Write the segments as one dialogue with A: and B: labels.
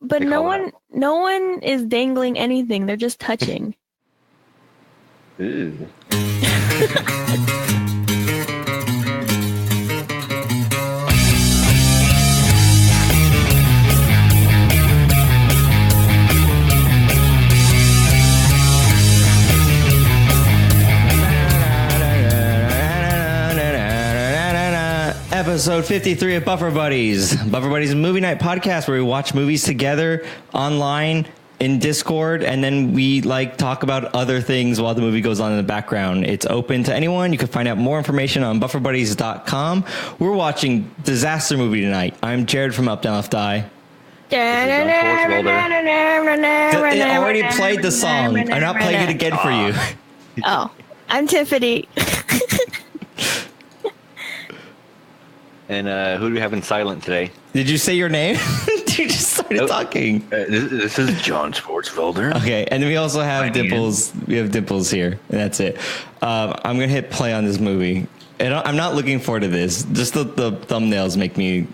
A: But no one is dangling anything. They're just touching.
B: Ew.
C: Episode 53 of Buffer Buddies. Buffer Buddies is a movie night podcast where we watch movies together online in Discord, and then we talk about other things while the movie goes on in the background. It's open to anyone. You can find out more information on bufferbuddies.com. We're watching Disaster Movie tonight. I'm Jared from UpDownLeftDie. It already played the song. I'm not playing it again for you.
A: Oh, I'm Tiffany.
B: And who do we have in silent today?
C: Did you say your name? You just started talking.
B: This is John Sportsfelder.
C: Okay, and then we also have Dimples. We have Dimples here, and that's it. I'm going to hit play on this movie. And I'm not looking forward to this. Just the thumbnails make me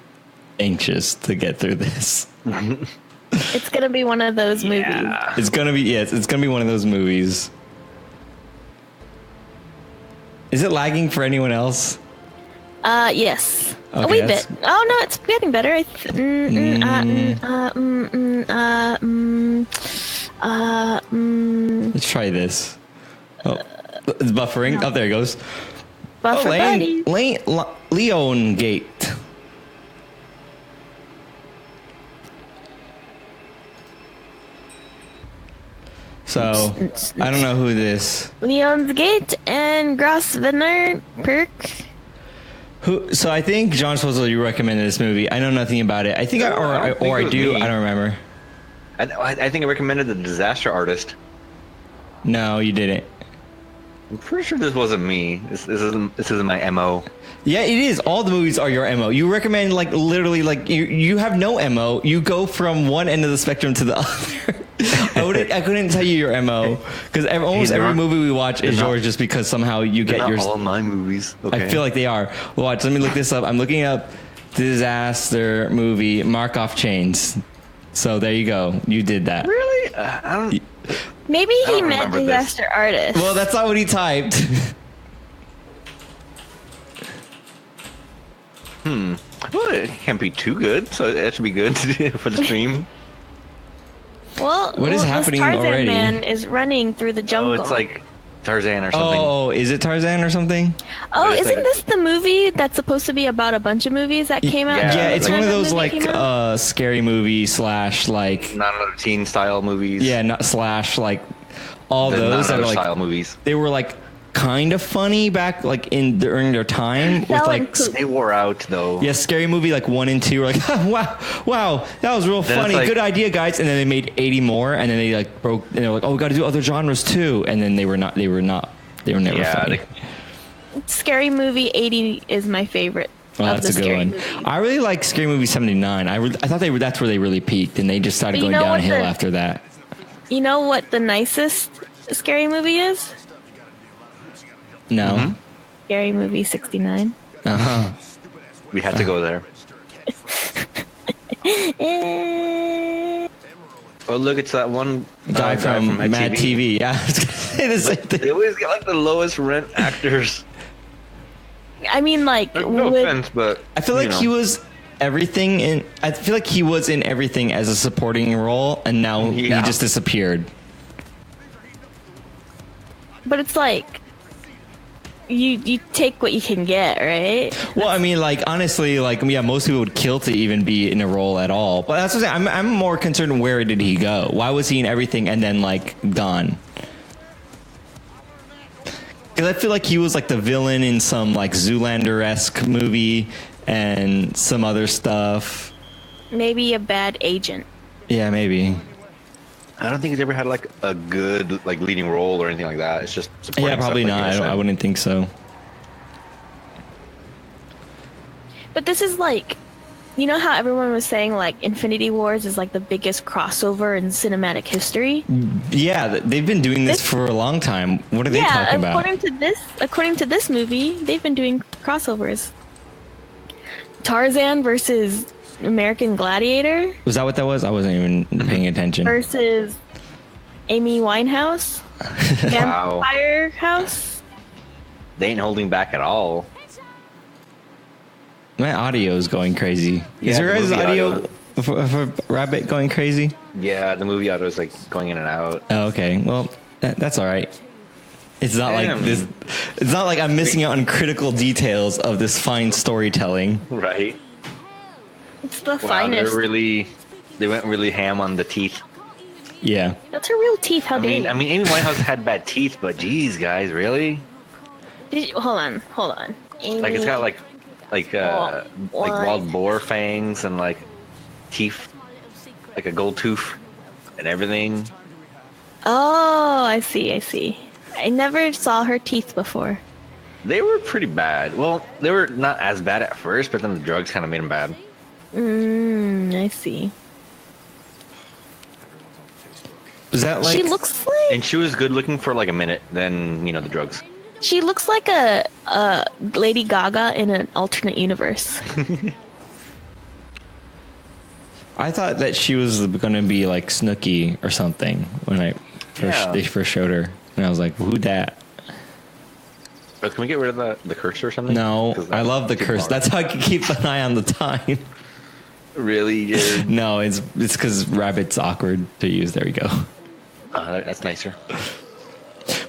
C: anxious to get through this.
A: It's going to be one of those movies.
C: It's going to be, it's going to be one of those movies. Is it lagging for anyone else?
A: Yes.
C: Okay,
A: a wee bit. Oh no, it's getting better. Let's
C: try this. Oh, it's buffering.
A: No.
C: Oh, there it goes.
A: Buffer buddy.
C: Leon Gate. So I don't know who this.
A: Leon's Gate and Grosvenor Perk.
C: So I think John Swazzle, you recommended this movie. I know nothing about it. I think I do. I don't remember.
B: I think I recommended The Disaster Artist.
C: No, you didn't.
B: I'm pretty sure this wasn't me. This isn't my MO.
C: Yeah, it is. All the movies are your MO. You recommend literally you have no MO. You go from one end of the spectrum to the other. I couldn't tell you your MO because almost every movie we watch is yours just because somehow you get yours.
B: All my movies. Okay.
C: I feel like they are. Watch. Let me look this up. I'm looking up disaster movie Markov chains. So there you go. You did that.
B: Really? I don't.
A: Maybe he meant Disaster Artist.
C: Well, that's not what he typed.
B: Well, it can't be too good, so that should be good for the stream.
A: Well,
C: what is happening
A: Tarzan
C: already?
A: Man is running through the jungle.
B: Oh, it's like Tarzan or something.
C: Oh, is it Tarzan or something?
A: Oh, isn't this the movie that's supposed to be about a bunch of movies that came out?
C: Yeah, it's one of those scary movie slash
B: not another teen style movies.
C: Yeah, not slash all those that are
B: style movies.
C: They were kind of funny back during their time with
B: they wore out though.
C: Yeah, Scary Movie 1 and 2 were wow, that was real funny. Good idea, guys. And then they made 80 more, and then they broke. And they're we got to do other genres too. And then they were never funny.
A: Scary Movie 80 is my favorite.
C: Oh, that's a good one.
A: Movies.
C: I really like Scary Movie 79. I thought that's where they really peaked, and they just started going downhill after that.
A: You know what the nicest Scary Movie is?
C: No.
B: Mm-hmm.
A: Scary Movie 69.
C: Uh-huh.
B: We had to go there. Oh, look, it's that one
C: guy from Mad TV. Yeah.
B: They always get the lowest rent actors.
A: I mean,
B: no offense, but
C: I feel like he was everything I feel like he was in everything as a supporting role, and now he just disappeared.
A: But it's you take what you can get, right?
C: Well, I mean, honestly, most people would kill to even be in a role at all. But that's what I'm saying. I'm more concerned, where did he go? Why was he in everything and then gone? Because I feel like he was the villain in some Zoolander-esque movie and some other stuff. Maybe
A: a bad agent.
C: Yeah, maybe.
B: I don't think he's ever had a good leading role or anything like that. It's just
C: yeah, probably not. I wouldn't think so.
A: But this is you know how everyone was saying Infinity Wars is the biggest crossover in cinematic history?
C: Yeah, they've been doing this for a long time. What are they talking about?
A: According to this movie, they've been doing crossovers. Tarzan versus American Gladiator.
C: Was that what that was? I wasn't even paying attention.
A: Versus Amy Winehouse. Vampire House.
B: They ain't holding back at all.
C: My audio is going crazy.
B: Yeah,
C: is your
B: the
C: guys'
B: movie
C: audio for Rabbit going crazy?
B: Yeah, the movie audio is like going in and out.
C: Oh, okay. Well, that's all right. It's not like this. It's not like I'm missing out on critical details of this fine storytelling.
B: Right.
A: It's the
B: Wow,
A: finest.
B: they went really ham on the teeth.
C: Yeah.
A: That's her real teeth. How
B: I
A: dare you?
B: mean, Amy Winehouse had bad teeth, but geez, guys, really?
A: Hold on. Amy,
B: Like it's got like wild boar fangs and like teeth, like a gold tooth and everything.
A: Oh, I see. I never saw her teeth before.
B: They were pretty bad. Well, they were not as bad at first, but then the drugs kind of made them bad.
A: I see.
C: Is that like?
A: She looks like
B: And she was good looking for like a minute. Then the drugs.
A: she looks like a Lady Gaga in an alternate universe.
C: I thought that she was going to be like Snooki or something when they first showed her, and I was like, "Who dat?"
B: But can we get rid of the cursor or something?
C: No, I love the curse.
B: Long.
C: That's how I can keep an eye on the time.
B: Really, dude.
C: No, it's because Rabbit's awkward to use. There we go.
B: That's nicer.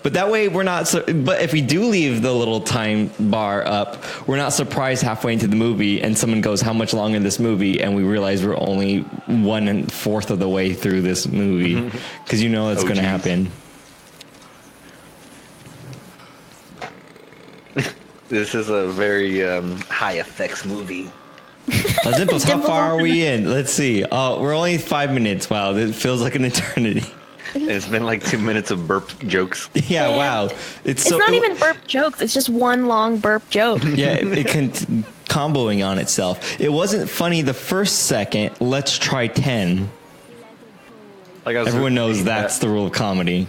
C: But that way we're not. But if we do leave the little time bar up, we're not surprised halfway into the movie, and someone goes, "How much longer in this movie?" And we realize we're only 1/4 of the way through this movie, because that's going to happen.
B: This is a very high effects movie.
C: Dimples, how far are we in? Let's see. Oh, we're only 5 minutes. Wow, it feels like an eternity.
B: It's been like 2 minutes of burp jokes.
C: Yeah, wow.
A: It's not even burp jokes. It's just one long burp joke.
C: Yeah, it can comboing on itself. It wasn't funny the first second. Let's try 10.
B: Like
C: Everyone knows that's the rule of comedy.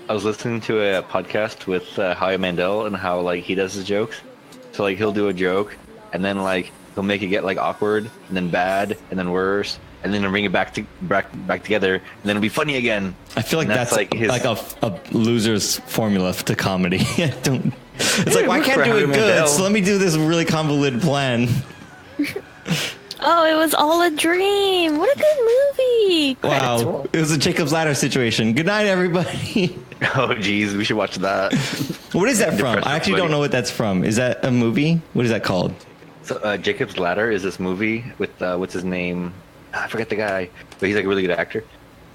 B: I was listening to a podcast with Howie Mandel and how like he does his jokes. So like he'll do a joke and then like he'll make it get like awkward and then bad and then worse and then he'll bring it back together and then it'll be funny again.
C: I feel like that's like a loser's formula to comedy. It's like, well, I can't do it good, so let me do this really convoluted plan.
A: Oh, it was all a dream. What a good movie.
C: Wow. It was a Jacob's Ladder situation. Good night, everybody.
B: Oh, geez. We should watch that.
C: What is that from? I actually don't know what that's from. Is that a movie? What is that called?
B: So, Jacob's Ladder is this movie with, what's his name? I forget the guy, but he's like a really good actor.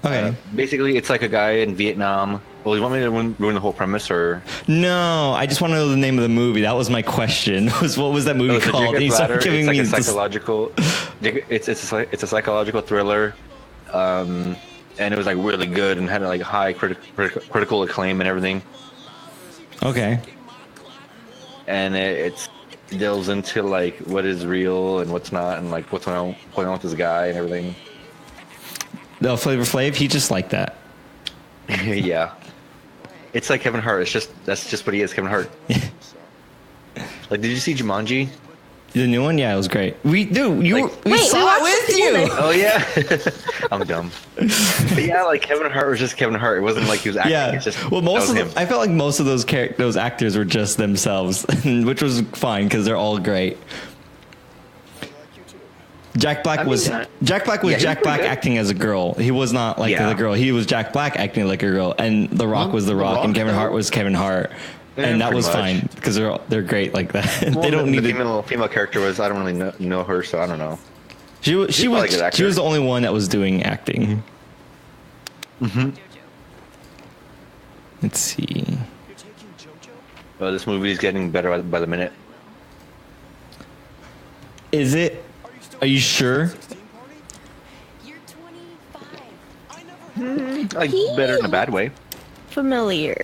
C: Okay.
B: Basically, it's like a guy in Vietnam. Well, you want me to ruin the whole premise, or?
C: No, I just want to know the name of the movie. That was my question. What was that movie called?
B: Jacob's Ladder, it's like a psychological. It's a psychological thriller, and it was like really good and had like high critical acclaim and everything.
C: Okay.
B: And it delves into like what is real and what's not, and like what's going on with this guy and everything.
C: No, Flavor Flav, he just like that.
B: Yeah. It's like Kevin Hart. That's just what he is, Kevin Hart. Like, did you see Jumanji?
C: The new one? Yeah, it was great. We saw it with you.
B: Oh yeah. I'm dumb. But yeah, like Kevin Hart was just Kevin Hart. It wasn't like he was acting.
C: Yeah.
B: It's just,
C: well, I felt like most of those actors were just themselves, which was fine because they're all great. Jack Black was Jack Black acting as a girl. He was not like the girl. He was Jack Black acting like a girl, and The Rock was The Rock, and Kevin Hart was Kevin Hart, and that was fine because they're great like that.
B: Well,
C: they don't need
B: the female character was, I don't really know her, so I don't know.
C: She was the only one that was doing acting.
B: Mm-hmm.
C: Let's see.
B: Well, this movie is getting better by the minute.
C: Is it? Are you sure?
B: Like better in a bad way.
A: Familiar.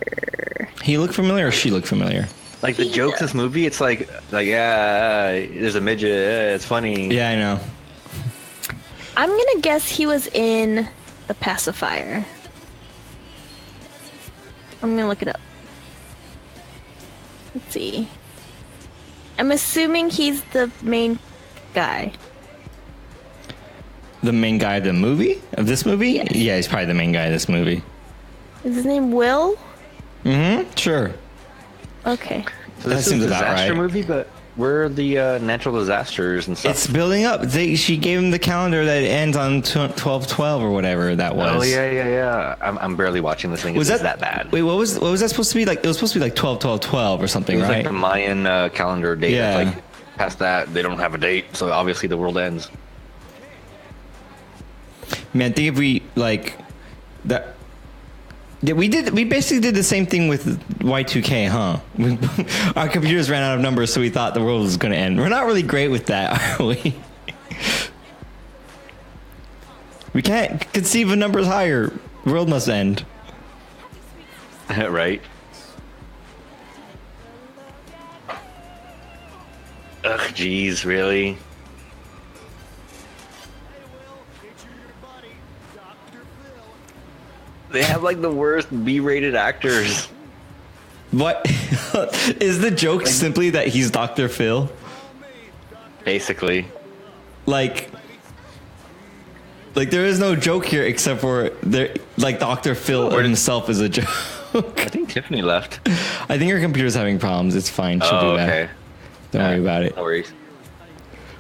C: He looked familiar, or she looked familiar?
B: Like the jokes in this movie, it's like yeah, there's a midget, it's funny.
C: Yeah, I know.
A: I'm gonna guess he was in The Pacifier. I'm gonna look it up. Let's see. I'm assuming he's the main guy.
C: The main guy of the movie? Of this movie?
A: Yes.
C: Yeah, he's probably the main guy of this movie.
A: Is his name Will?
C: Mm-hmm. Sure.
A: Okay.
B: So
C: That
B: this
C: seems
B: is a
C: about
B: disaster
C: right.
B: movie, but where are the natural disasters and stuff?
C: It's building up. She gave him the calendar that ends on 12/12 or whatever that was.
B: Oh yeah. I'm barely watching this thing.
C: Was
B: It's
C: that
B: bad?
C: Wait, what was that supposed to be like? It was supposed to be like 12/12/12 or something,
B: It was
C: right?
B: like the Mayan calendar date.
C: Yeah.
B: It's like past that, they don't have a date, so obviously the world ends.
C: Man, I think if we like that. Yeah, we basically did the same thing with Y2K, huh? Our computers ran out of numbers, so we thought the world was going to end. We're not really great with that, are we? We can't conceive of numbers higher. The world must end.
B: Right? Ugh, jeez, really? They have like the worst B-rated actors.
C: What is the joke? Simply that he's Dr. Phil?
B: Basically.
C: Like there is no joke here except for there. Like Dr. Phil himself is a joke.
B: I think Tiffany left.
C: I think her computer's having problems. It's fine. She'll
B: Oh,
C: be back.
B: okay.
C: Don't worry about it.
B: No worries.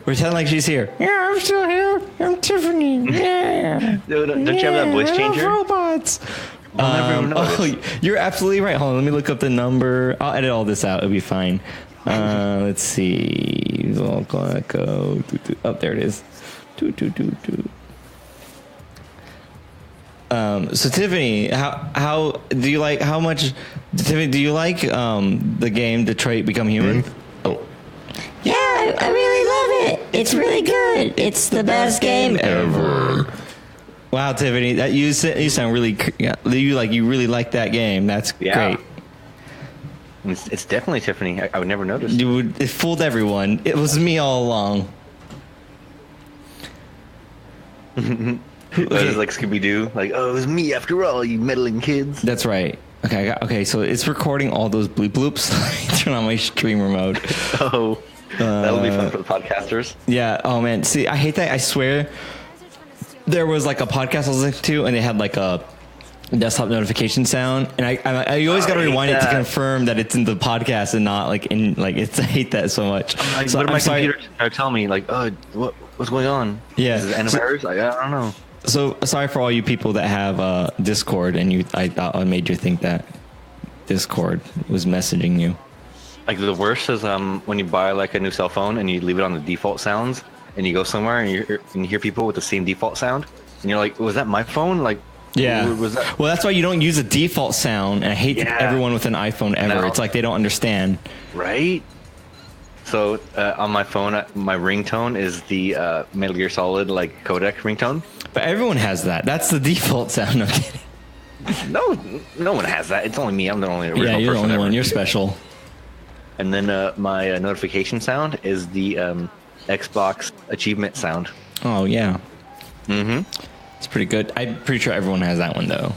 C: We're telling like she's here. Yeah, I'm still here. I'm Tiffany. Yeah.
B: Don't you have that voice changer?
C: Robots.
B: Everyone knows.
C: You're absolutely right. Hold on, let me look up the number. I'll edit all this out. It'll be fine. Let's see. Oh, there it is. So Tiffany, how do you like? How much, Tiffany? Do you like the game Detroit Become Human? Oh.
D: Yeah, I really love it. It's really good. It's the best game ever.
C: Wow, Tiffany, that you sound really you really like that game. That's
B: Yeah.
C: great.
B: It's definitely Tiffany. I would never notice.
C: It fooled everyone. It was me all along.
B: It was like Scooby-Doo. Like, oh, it was me after all, you meddling kids.
C: That's right. Okay, so it's recording all those bleep bloops. Turn on my streamer mode.
B: Oh, that'll be fun for the podcasters.
C: Yeah. Oh man. See, I hate that. I swear, there was like a podcast I was listening to, and they had like a desktop notification sound, and I always got to rewind it to confirm that it's in the podcast and not like in like it's. I hate that so much.
B: Like,
C: so
B: what
C: I'm
B: my
C: sorry.
B: computer tell me? Like, oh, what's going on?
C: Yeah.
B: Is it antivirus? I don't know.
C: So sorry for all you people that have Discord, and I made you think that Discord was messaging you.
B: Like the worst is when you buy like a new cell phone and you leave it on the default sounds, and you go somewhere and you hear people with the same default sound, and you're like, was that my phone? Like,
C: Yeah.
B: was that?
C: Well, that's why you don't use a default sound, and I hate everyone with an iPhone ever.
B: No.
C: It's like they don't understand.
B: Right. So on my phone, my ringtone is the Metal Gear Solid like codec ringtone.
C: But everyone has that. That's the default sound. No kidding.
B: No one has that. It's only me. I'm the only original
C: Yeah, you're the
B: person
C: only
B: ever.
C: one. You're special.
B: And then my notification sound is the Xbox achievement sound.
C: Oh yeah,
B: Mm-hmm.
C: it's pretty good. I'm pretty sure everyone has that one though.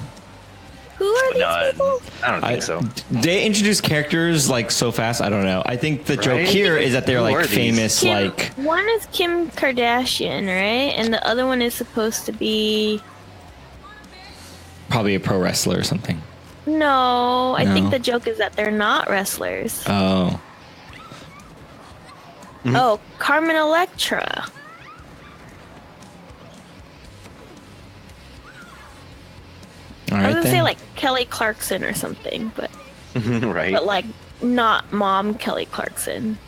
A: Who are these
B: No,
A: people?
B: I don't think so.
C: They introduce characters like so fast. I don't know. I think the joke
B: Right?
C: here is that they're
B: Who are
C: like
B: these?
C: famous. Like
A: One is Kim Kardashian, right? And the other one is supposed to be.
C: probably a pro wrestler or something.
A: No, I
C: No.
A: think the joke is that they're not wrestlers.
C: Oh,
A: Oh, Carmen Electra.
C: all
A: I
C: right
A: was gonna
C: then.
A: say like Kelly Clarkson or something, but
B: Right.
A: like not mom Kelly Clarkson.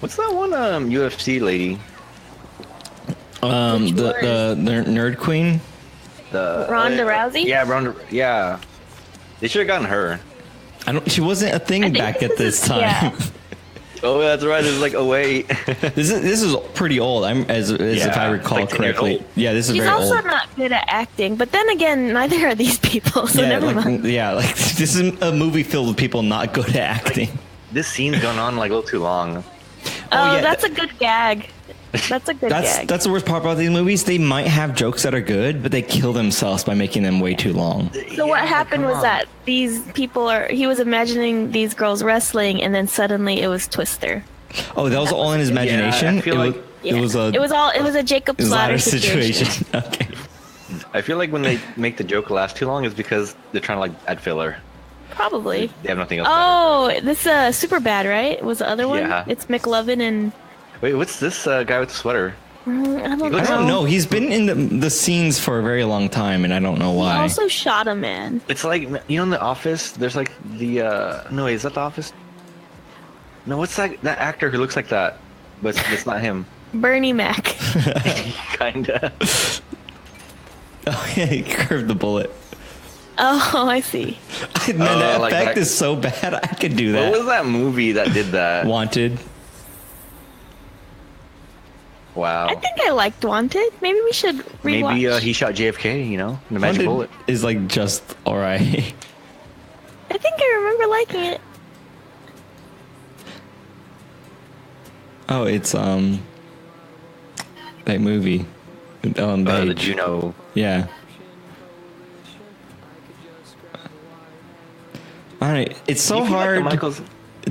B: What's that one UFC lady?
C: The nerd queen.
B: The
A: Ronda Rousey?
B: Yeah, Ronda. Yeah. They should have gotten her.
C: I don't. She wasn't a thing
A: think
C: back at this time.
A: yeah.
B: Oh, that's right. It was like, oh wait.
C: This is pretty old. I'm as if I recall
B: like 10 years
C: correctly.
B: old.
C: Yeah, this is
A: She's
C: very
A: also
C: old.
A: not good at acting, but then again, neither are these people, so
C: Yeah,
A: never
C: like,
A: mind.
C: like this is a movie filled with people not good at acting.
B: This scene's gone on like a little too long.
A: Oh,
C: yeah,
A: that's a good gag. That's a good gag.
C: That's the worst part about these movies. They might have jokes that are good, but they kill themselves by making them way too long.
A: So what happened was that these people he was imagining these girls wrestling, and then suddenly it was Twister.
C: Oh, that was all in his imagination.
B: I feel like
A: Yeah.
C: it was a
A: Jacob's ladder situation.
C: Okay.
B: I feel like when they make the joke last too long, is because they're trying to like add filler.
A: Probably.
B: They have nothing else.
A: Oh, this super bad, right? Was the other one?
B: Yeah.
A: It's McLovin and
B: Wait, what's this guy with the sweater?
A: I don't know.
C: I don't know. He's been in the scenes for a very long time, and I don't know
A: He
C: why.
A: also shot a man.
B: It's like, you know, in The Office, there's like the no, wait, is that The Office? No, what's that actor who looks like that, but it's not him.
A: Bernie Mac.
B: Kinda.
C: Oh, yeah, he curved the bullet.
A: Oh, I see.
C: Man, that
B: like
C: effect
B: that-
C: is so bad. I could do
B: What
C: that.
B: was that movie that did that?
C: Wanted.
B: Wow.
A: I think I liked Wanted. Maybe we should rewatch.
B: Maybe he shot JFK, you know, the magic bullet.
C: Wanted is like just all right.
A: I think I remember liking it.
C: Oh, it's that movie.
B: The
C: Babe.
B: Juno.
C: Yeah. All right, it's so
B: You feel like the
C: hard
B: Michaels-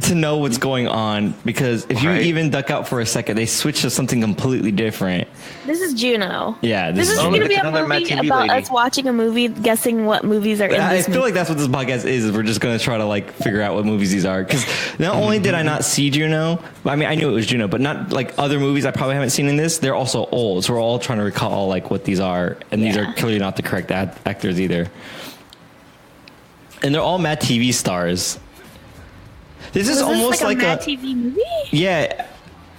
C: to know what's going on because if you
B: Right.
C: even duck out for a second, they switch to something completely different.
A: This is Juno.
C: Yeah,
A: This is
B: Oh,
A: going to
B: look,
A: be
B: it's
A: a
B: another Mad
A: movie
B: TV
A: about
B: lady.
A: us watching a movie, guessing what movies are in
C: I
A: this
C: feel
A: movie.
C: like that's what this podcast is. We're just going to try to like figure out what movies these are. Because not only did I not see Juno, I mean, I knew it was Juno, but not like other movies I probably haven't seen in this. They're also old. So we're all trying to recall like what these are. And these
A: Yeah.
C: are clearly not the correct actors either. And they're all Mad TV stars. This is
A: Was this
C: almost
A: like a Mad
C: a
A: TV movie?
C: yeah,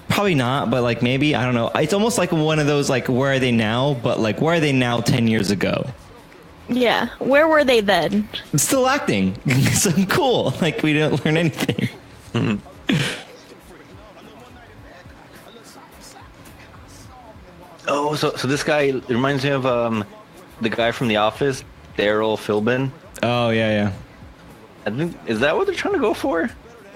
C: probably not, but like maybe, I don't know. It's almost like one of those like where are they now, but like where are they now 10 years ago?
A: Yeah. Where were they then?
C: Still acting. So cool. Like we didn't learn anything.
B: Oh, so this guy reminds me of the guy from The Office, Daryl Philbin.
C: Oh yeah.
B: I think, is that what they're trying to go for?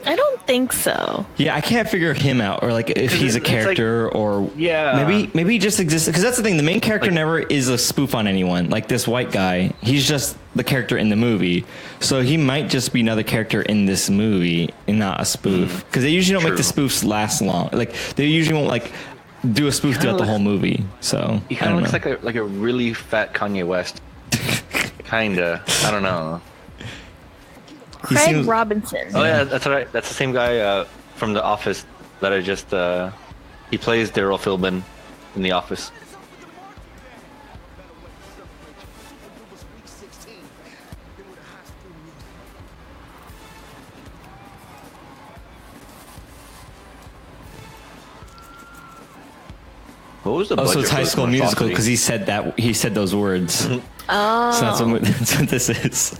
A: I don't think so.
C: Yeah, I can't figure him out, or like if he's a
B: it's like-
C: character, or
B: Yeah.
C: maybe he just exists. Because that's the thing, the main character never is a spoof on anyone. Like this white guy, he's just the character in the movie, so he might just be another character in this movie and not a spoof. Because they usually don't make the
B: True.
C: spoofs last long. Like they usually won't like do a spoof throughout the whole movie. So
B: He
C: I
B: kind
C: don't
B: of looks
C: know.
B: like a really fat Kanye West. Kinda. I don't know.
C: He
A: Craig
C: seems-
A: Robinson.
B: Oh yeah, that's right. That's the same guy from The Office that I just. He plays Daryl Philbin in The Office. What was the
C: Oh, so
B: budget
C: it's
B: for
C: High
B: this
C: School Musical
B: monstrosity?
C: because he said those words.
A: Oh.
C: So that's what this is.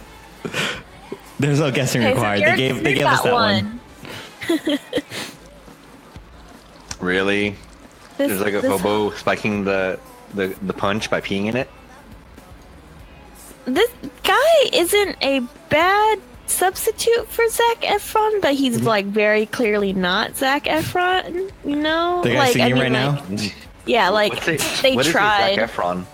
C: There's no guessing
A: Okay, so
C: required.
A: Eric
C: They gave us that one.
B: Really?
A: This,
B: There's like a
A: this-
B: hobo spiking the punch by peeing in it.
A: This guy isn't a bad substitute for Zac Efron, but he's like very clearly not Zac Efron. You know,
C: The guy
A: like
C: singing right
A: like,
C: now.
A: yeah, like
B: What is
A: they
B: Zac
A: tried.
B: Efron?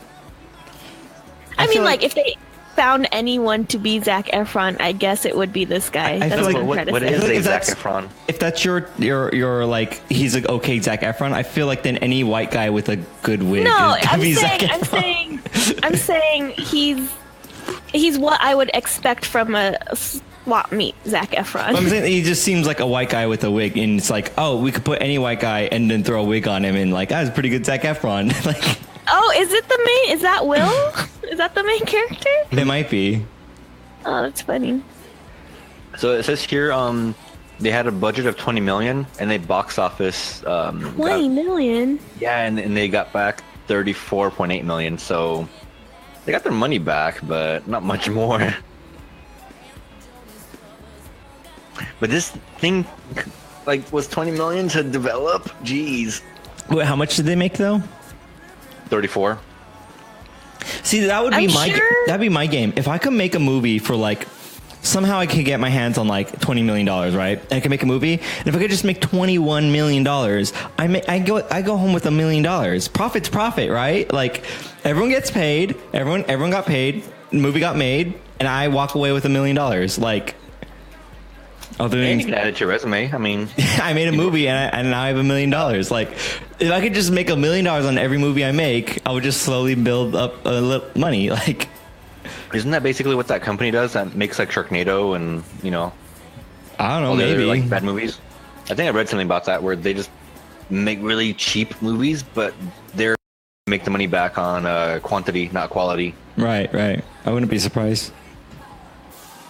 A: I
C: feel
A: mean,
C: like-
A: like if they found anyone to be Zac Efron, I guess it would be this guy.
C: I
A: That's
C: feel like-
A: my
B: What
A: predecessor.
B: is
C: If
B: a Zac
C: that's-
B: Efron?
C: If that's your like he's like okay Zac Efron, I feel like then any white guy with a good wig
A: No,
C: is gonna be Zac
A: I'm
C: Efron.
A: saying he's what I would expect from a swap meet Zac Efron.
C: I'm saying he just seems like a white guy with a wig, and it's like, oh, we could put any white guy and then throw a wig on him, and like, that's pretty good Zac Efron. Like,
A: Oh, is it the main? Is that Will? Is that the main character?
C: it might be.
A: Oh, that's funny.
B: So it says here, they had a budget of 20 million, and they box office.
A: 20 million.
B: Yeah, and they got back 34.8 million. So they got their money back, but not much more. But this thing, like, was 20 million to develop. Jeez,
C: Wait, how much did they make though?
B: 34.
C: See, that would be that'd be my game. If I could make a movie for like somehow I could get my hands on like $20 million, right? And I could make a movie. And if I could just make $21 million, I go home with $1 million. Profit's profit, right? Like everyone gets paid. Everyone got paid. The movie got made, and I walk away with $1 million. Like Oh,
B: And you can add it to your resume. I mean,
C: I made a movie and now I have $1 million. Like, if I could just make $1 million on every movie I make, I would just slowly build up a little money. Like,
B: isn't that basically what that company does? That makes like Sharknado and
C: I don't know,
B: all the
C: maybe
B: other, like bad movies. I think I read something about that where they just make really cheap movies, but they're make the money back on quantity, not quality.
C: Right. I wouldn't be surprised.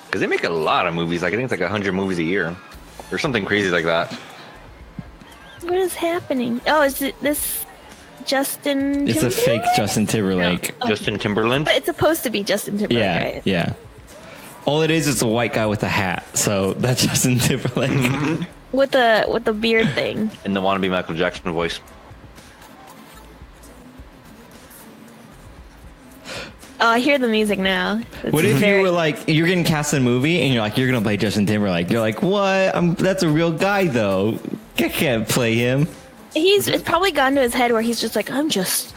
B: Because they make a lot of movies. Like I think it's like 100 movies a year, or something crazy like that.
A: What is happening? Oh, is it this Justin?
C: It's a fake
A: Timberlake?
C: Justin Timberlake.
A: No.
B: Justin Timberland.
A: But it's supposed to be Justin Timberlake, right?
C: Yeah. All it is a white guy with a hat. So that's Justin Timberlake.
A: With the beard thing.
B: And the wannabe Michael Jackson voice.
A: Oh, I hear the music now.
C: What if you were like, you're getting cast in a movie and you're like, you're going to play Justin Timberlake. You're like, what? That's a real guy, though. I can't play him.
A: It's probably gone to his head where he's just like, I'm just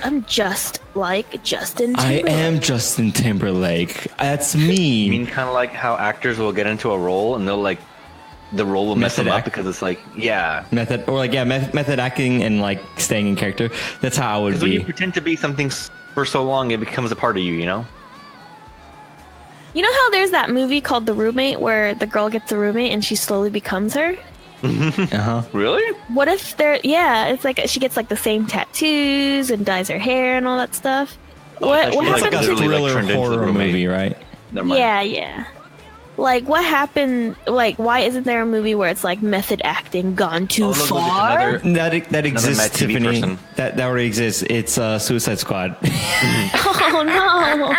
A: like Justin Timberlake.
C: I am Justin Timberlake. That's me.
B: I mean, kind of like how actors will get into a role and they'll like, the role will mess them up because it's like,
C: method acting and like staying in character. That's how I would be.
B: When you pretend to be something for so long, it becomes a part of you,
A: You know how there's that movie called The Roommate where the girl gets a roommate and she slowly becomes her?
B: Really?
A: What if it's like she gets like the same tattoos and dyes her hair and all that stuff. What
C: It's
A: happened
C: like a
A: to
C: thriller horror movie, right?
B: Never mind.
A: Yeah. Like what happened? Like why isn't there a movie where it's like method acting gone too far?
C: That exists,
B: Matt TV
C: Tiffany.
B: person.
C: That already exists. It's Suicide Squad.
A: Oh no!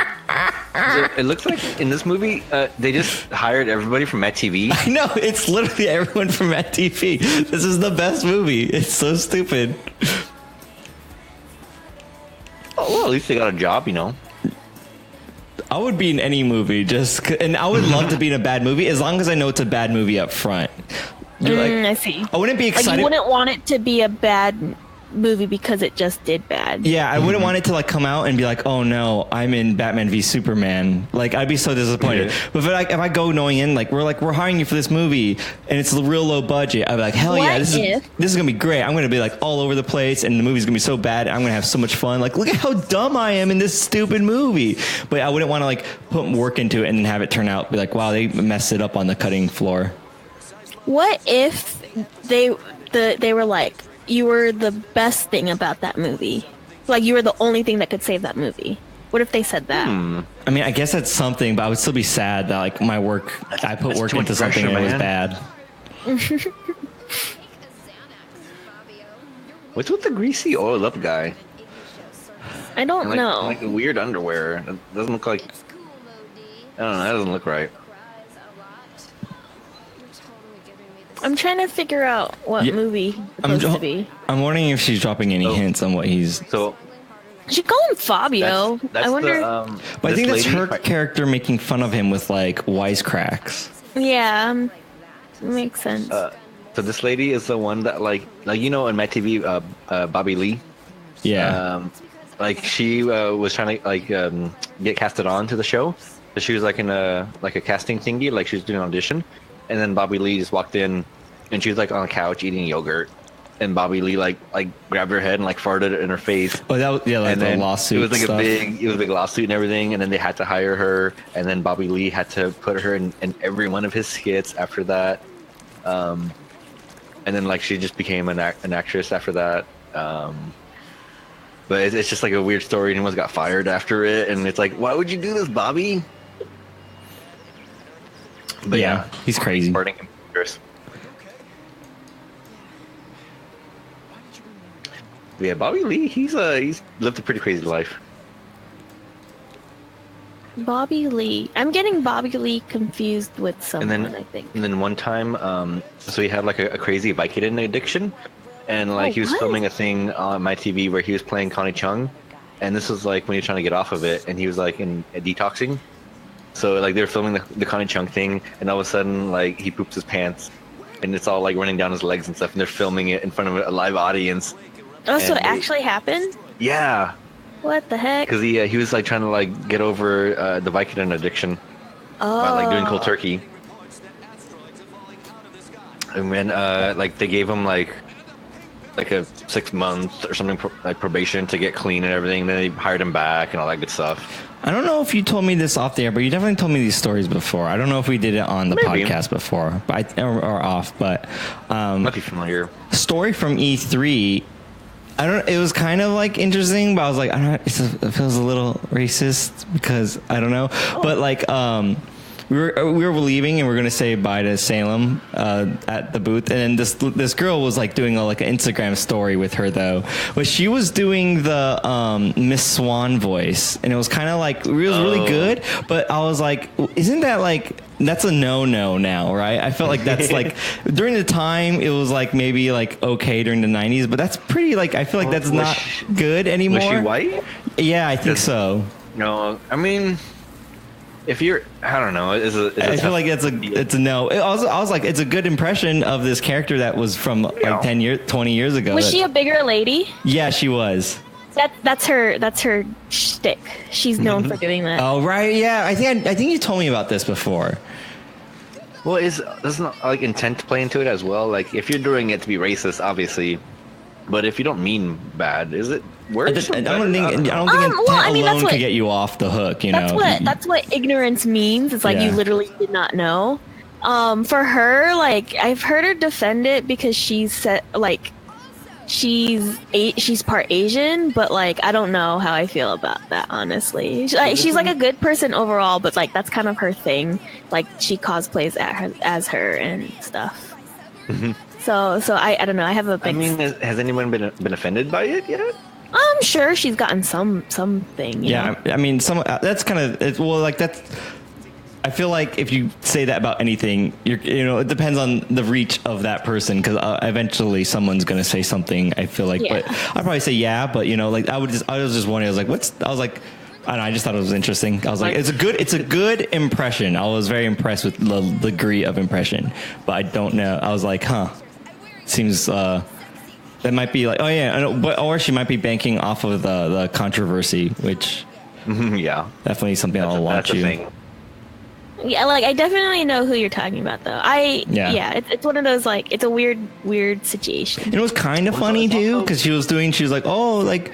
B: So it looks like in this movie, they just hired everybody from Matt TV.
C: I know, it's literally everyone from Matt TV. This is the best movie. It's so stupid.
B: Oh, well, at least they got a job,
C: I would be in any movie, and I would love to be in a bad movie as long as I know it's a bad movie up front.
A: I see.
C: I wouldn't be excited.
A: Like you wouldn't want it to be a bad movie because it just did bad.
C: Yeah, I wouldn't want it to like come out and be like, oh no, I'm in Batman v Superman. Like I'd be so disappointed.
B: Yeah.
C: But if I go knowing in like we're hiring you for this movie and it's a real low budget, I'd be like, hell yeah, this is gonna be great. I'm gonna be like all over the place and the movie's gonna be so bad. I'm gonna have so much fun. Like look at how dumb I am in this stupid movie. But I wouldn't want to like put work into it and then have it turn out be like, wow, they messed it up on the cutting floor.
A: What if they were like, you were the best thing about that movie? Like you were the only thing that could save that movie. What if they said that?
C: I mean, I guess that's something, but I would still be sad that like my work, I put work into something and it was bad.
B: What's with the greasy oil up guy?
A: I don't know.
B: Like the weird underwear. It doesn't look like. I don't know. That doesn't look right.
A: I'm trying to figure out what movie it's supposed to be.
C: I'm wondering if she's dropping any hints on what he's.
B: So.
A: She call him Fabio.
B: That's
A: I wonder.
C: But I think that's her character making fun of him with like wisecracks.
A: Yeah, makes sense.
B: So this lady is the one that like in Matt TV, Bobby Lee.
C: Yeah.
B: Like she was trying to get casted on to the show. So she was like in a casting thingy, like she was doing an audition, and then Bobby Lee just walked in, and she was like on a couch eating yogurt, and Bobby Lee like grabbed her head and like farted in her face.
C: Oh, that was like
B: and
C: the lawsuit.
B: It was like
C: stuff.
B: it was a big lawsuit and everything, and then they had to hire her, and then Bobby Lee had to put her in every one of his skits after that, and then like she just became an actress after that. But it's just like a weird story. Anyone got fired after it, and it's like, why would you do this, Bobby? But
C: yeah, he's crazy.
B: Farting him. Yeah, Bobby Lee, he's lived a pretty crazy life.
A: Bobby Lee. I'm getting Bobby Lee confused with someone, I think.
B: And then one time, so he had like a crazy Vicodin addiction, and like he was filming a thing on my TV where he was playing Connie Chung, and this was like when he was trying to get off of it, and he was like in detoxing. So like they were filming the Connie Chung thing, and all of a sudden like he poops his pants, and it's all like running down his legs and stuff, and they're filming it in front of a live audience.
A: Oh, so it actually happened?
B: Yeah.
A: What the heck?
B: Because he was like trying to like get over the Vicodin addiction by like doing cold turkey. And then like they gave him like a 6 months or something like probation to get clean and everything. Then they hired him back and all that good stuff.
C: I don't know if you told me this off the air, but you definitely told me these stories before. I don't know if we did it on the podcast before, or off, but
B: Might be familiar.
C: Story from E3. I don't. It was kind of like interesting, but I was like, I don't. It feels a little racist because I don't know, but like we were leaving and we were gonna say bye to Salem at the booth, and then this girl was like doing like an Instagram story with her though, but she was doing the Miss Swan voice, and it was kind of like it was really good, but I was like, isn't that like that's a no now, right? I felt like that's like during the time it was like maybe like okay during the 90s, but that's pretty like I feel like that's not good anymore.
B: Was she white?
C: Yeah, I think so.
B: No, I mean. If you're, I don't know.
C: I feel like it's a no. I was like, it's a good impression of this character that was from like 20 years ago.
A: Was she a bigger lady?
C: Yeah, she was.
A: That's her shtick. She's known for doing that.
C: Oh right, yeah. I think you told me about this before.
B: Well, doesn't like intent play into it as well? Like if you're doing it to be racist, obviously, but if you don't mean bad, is it worse?
C: I don't think intent alone could get you off the hook.
A: That's what ignorance means. It's like you literally did not know. For her, like I've heard her defend it because she's part Asian, but like I don't know how I feel about that honestly. She's like a good person overall, but like that's kind of her thing. Like she cosplays as her and stuff.
B: Mm-hmm.
A: So I don't know. I have a big.
B: I mean, has anyone been offended by it yet?
A: I'm sure she's gotten something.
C: Yeah, I mean, that's kind of well, like that's. I feel like if you say that about anything, it depends on the reach of that person because eventually someone's gonna say something. I feel like, but I'd probably say but like I was just wondering. I was like, I don't know, I just thought it was interesting. I was like, it's a good impression. I was very impressed with the degree of impression, but I don't know. I was like, seems that might be like, oh yeah, or she might be banking off of the controversy, which definitely something I'll watch you.
B: Thing.
A: Yeah, like I definitely know who you're talking about, though. It's one of those like it's a weird situation.
C: And it was kind of funny too because she was like, oh, like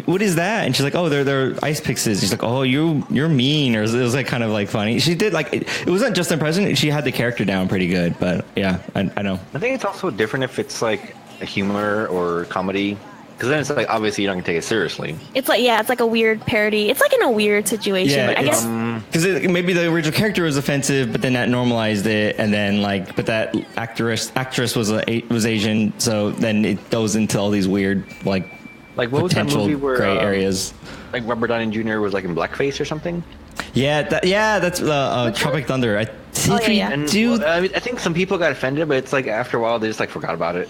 C: what is that? And she's like, oh, they're ice pixes. She's like, oh, you're mean, or it was like kind of like funny. She did like it wasn't just impression. She had the character down pretty good, but yeah, I know.
B: I think it's also different if it's like a humor or comedy. Because then it's like, obviously, you're not going to take it seriously.
A: It's like a weird parody. It's like in a weird situation.
C: Yeah,
A: I guess.
C: Because maybe the original character was offensive, but then that normalized it. And then, but that actress was Asian. So then it goes into all these weird, like
B: what was that movie where,
C: gray areas.
B: Like Robert Downey Jr. was like in blackface or something?
C: Yeah, that's Tropic Thunder. I think some people got offended, but it's like after a while, they just like forgot about it.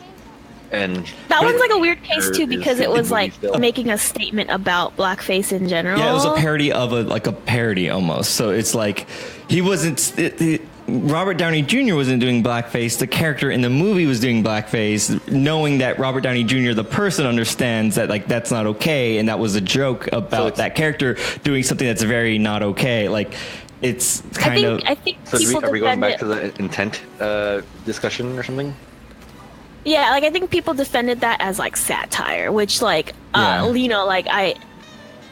C: And
A: that one's like a weird case too because it was like making a statement about blackface in general.
C: Yeah, it was a parody of a parody almost. So it's like he wasn't. Robert Downey Jr. wasn't doing blackface. The character in the movie was doing blackface, knowing that Robert Downey Jr. the person understands that like that's not okay, and that was a joke about that character doing something that's very not okay. Like it's kind of.
A: I think.
B: So are we going back to the intent discussion or something?
A: Yeah, like I think people defended that as like satire, which like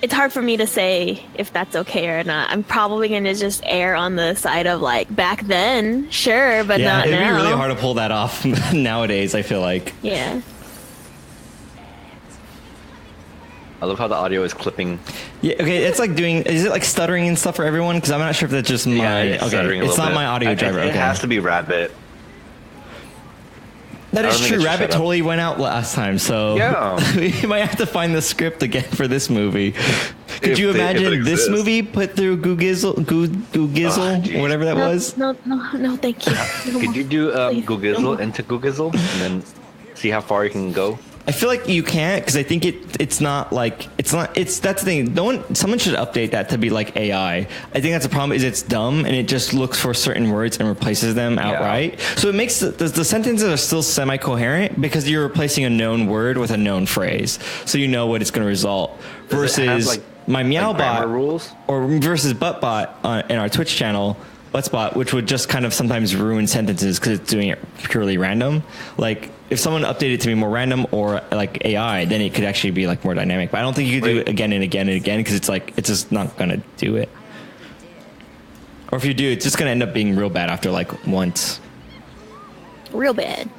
A: it's hard for me to say if that's okay or not. I'm probably gonna just err on the side of like back then, sure, but not now.
C: It'd be really hard to pull that off nowadays. I feel like.
A: Yeah.
B: I love how the audio is clipping.
C: Yeah, okay, it's like is it like stuttering and stuff for everyone? Because I'm not sure if that's just it's not my audio driver.
B: It has to be Rabbit.
C: That is true. Rabbit totally went out last time, so we might have to find the script again for this movie. Could you imagine this movie put through Googizzle, or whatever that was?
A: No, thank you.
B: Could you do Googizzle into Googizzle and then see how far you can go?
C: I feel like you can't because I think it's that's the thing. Someone should update that to be like AI. I think that's the problem is it's dumb and it just looks for certain words and replaces them outright. So it makes the sentences are still semi-coherent because you're replacing a known word with a known phrase. So you know what it's going to result. Versus my Meowbot
B: rules
C: or versus ButtBot in our Twitch channel. spot, which would just kind of sometimes ruin sentences because it's doing it purely random. Like if someone updated to be more random or like AI, then it could actually be like more dynamic. But I don't think you could do it again and again and again because it's like it's just not gonna do it. Or if you do, it's just gonna end up being real bad after like once.
A: Real bad.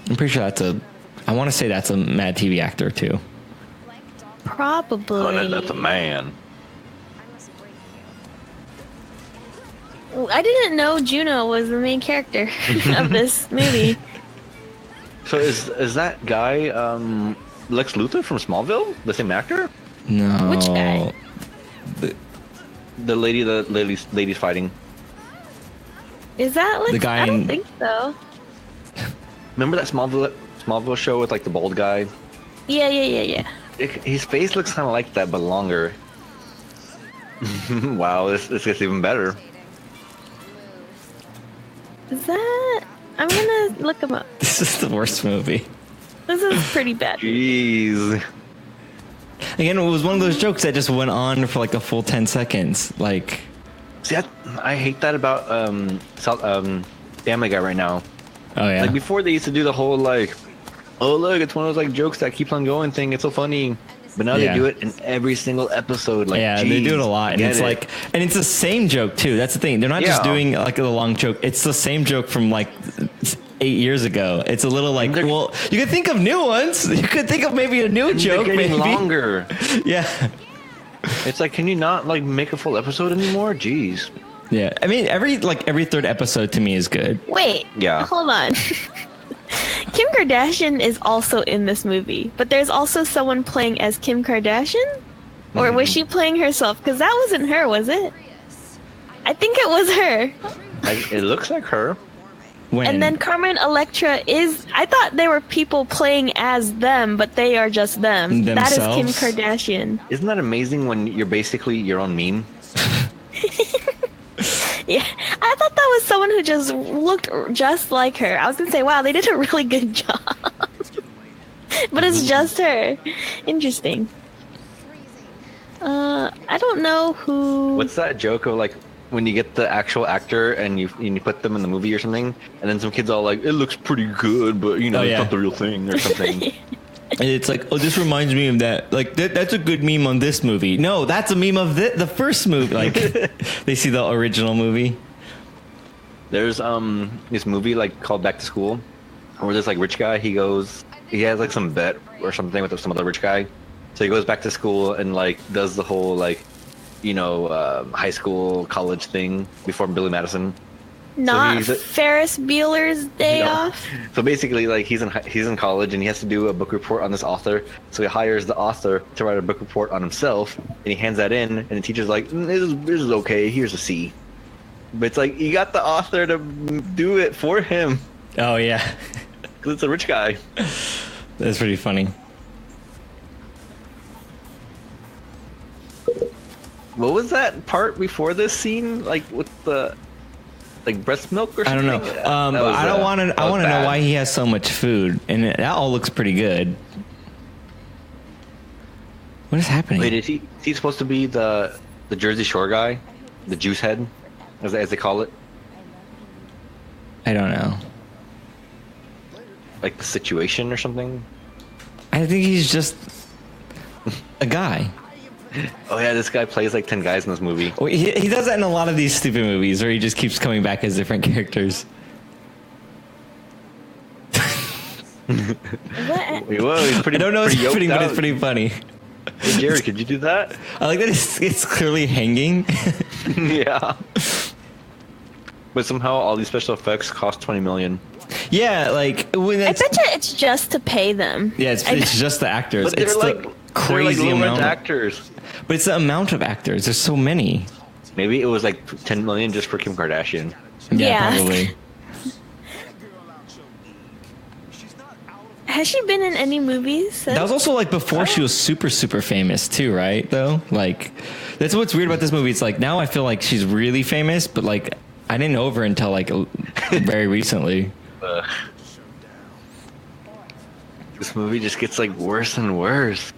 C: I'm pretty sure I want to say that's a Mad TV actor too.
A: Probably.
B: Oh, that's a man.
A: I didn't know Juno was the main character of this movie.
B: So is that guy Lex Luthor from Smallville the same actor?
C: No.
A: Which guy?
B: The lady's fighting.
A: Is that like?
C: The guy
A: I don't
C: in-
A: think so.
B: Remember that Smallville show with like the bald guy?
A: Yeah.
B: His face looks kind of like that, but longer. Wow, this gets even better.
A: Is that? I'm gonna look him up.
C: This is the worst movie.
A: This is pretty bad.
B: Jeez.
C: Again, it was one of those jokes that just went on for like a full 10 seconds. Like,
B: See, I hate that about Family Guy right now.
C: oh yeah.
B: Like before, they used to do the whole like, oh look, it's one of those like jokes that keeps on going thing. It's so funny. But now
C: Yeah.
B: they do it in every single episode. Like,
C: yeah, they do it a lot, and it's like, and it's the same joke too. That's the thing. They're not just
B: Yeah.
C: doing like a long joke. It's the same joke from like 8 years ago. It's a little like, well, you could think of new ones. You could think of maybe a new joke.
B: they're getting
C: maybe
B: longer.
C: Yeah,
B: It's like, can you not like make a full episode anymore? Jeez.
C: yeah. I mean, every third episode to me is good.
A: Wait.
B: Yeah.
A: Hold on. Kim Kardashian is also in this movie, but there's also someone playing as Kim Kardashian? Or was she playing herself? Because that wasn't her, was it? I think it was her.
B: Like, it looks like her.
C: When
A: And then Carmen Electra is... I thought they were people playing as them, but they are just them. That is Kim
C: Themselves?
A: Kardashian.
B: Isn't that amazing when you're basically your own meme?
A: Yeah, I thought that was someone who just looked just like her. I was going to say, wow, they did a really good job. But it's just her. Interesting. I don't know who...
B: What's that joke of like when you get the actual actor and you put them in the movie or something, and then some kids all like, it looks pretty good, but you know,
C: Oh,
B: it's
C: yeah.
B: not the real thing or something.
C: And it's like, oh, this reminds me of that. Like, that's a good meme on this movie. No, that's a meme of the first movie. Like, they see the original movie.
B: There's this movie like called Back to School, where this like rich guy, he has like some bet or something with some other rich guy, so he goes back to school and like does the whole like, you know, high school college thing before Billy Madison.
A: Not
B: he's a-
A: Ferris Bueller's Day
B: No.
A: Off?
B: So basically, like he's in college and he has to do a book report on this author. So he hires the author to write a book report on himself, and he hands that in, and the teacher's like, "This is okay. Here's a C." But it's like you got the author to do it for him
C: Oh, yeah.
B: because it's a rich guy.
C: That's pretty funny.
B: What was that part before this scene, like with the like breast milk or
C: I
B: something?
C: don't know. I want to know why he has so much food, and that all looks pretty good. What is happening?
B: Wait, is he supposed to be the Jersey Shore guy, the juice head, as they call it?
C: I don't know.
B: Like the situation or something?
C: I think he's just a guy.
B: Oh yeah, this guy plays like 10 guys in this movie.
C: Well, he does that in a lot of these stupid movies where he just keeps coming back as different characters.
A: What?
B: Whoa, he's pretty.
C: I don't know what's
B: pretty
C: happening,
B: yoked
C: but it's
B: out.
C: pretty funny.
B: Hey, Jerry, could you do that?
C: I like that it's clearly hanging.
B: Yeah. But somehow all these special effects cost 20 million.
C: Yeah, like when
A: I
C: that's,
A: bet you it's just to pay them.
C: yeah, it's just the actors.
B: But they're
C: It's
B: like
C: the crazy
B: they're like
C: amount.
B: low-rent actors.
C: But it's the amount of actors. There's so many.
B: Maybe it was like 10 million just for Kim Kardashian.
A: Yeah.
C: Probably.
A: Has she been in any movies since?
C: That was also like before she was super famous too, right? Though, like that's what's weird about this movie. It's like now I feel like she's really famous, but like I didn't know of her until like very recently.
B: This movie just gets like worse and worse.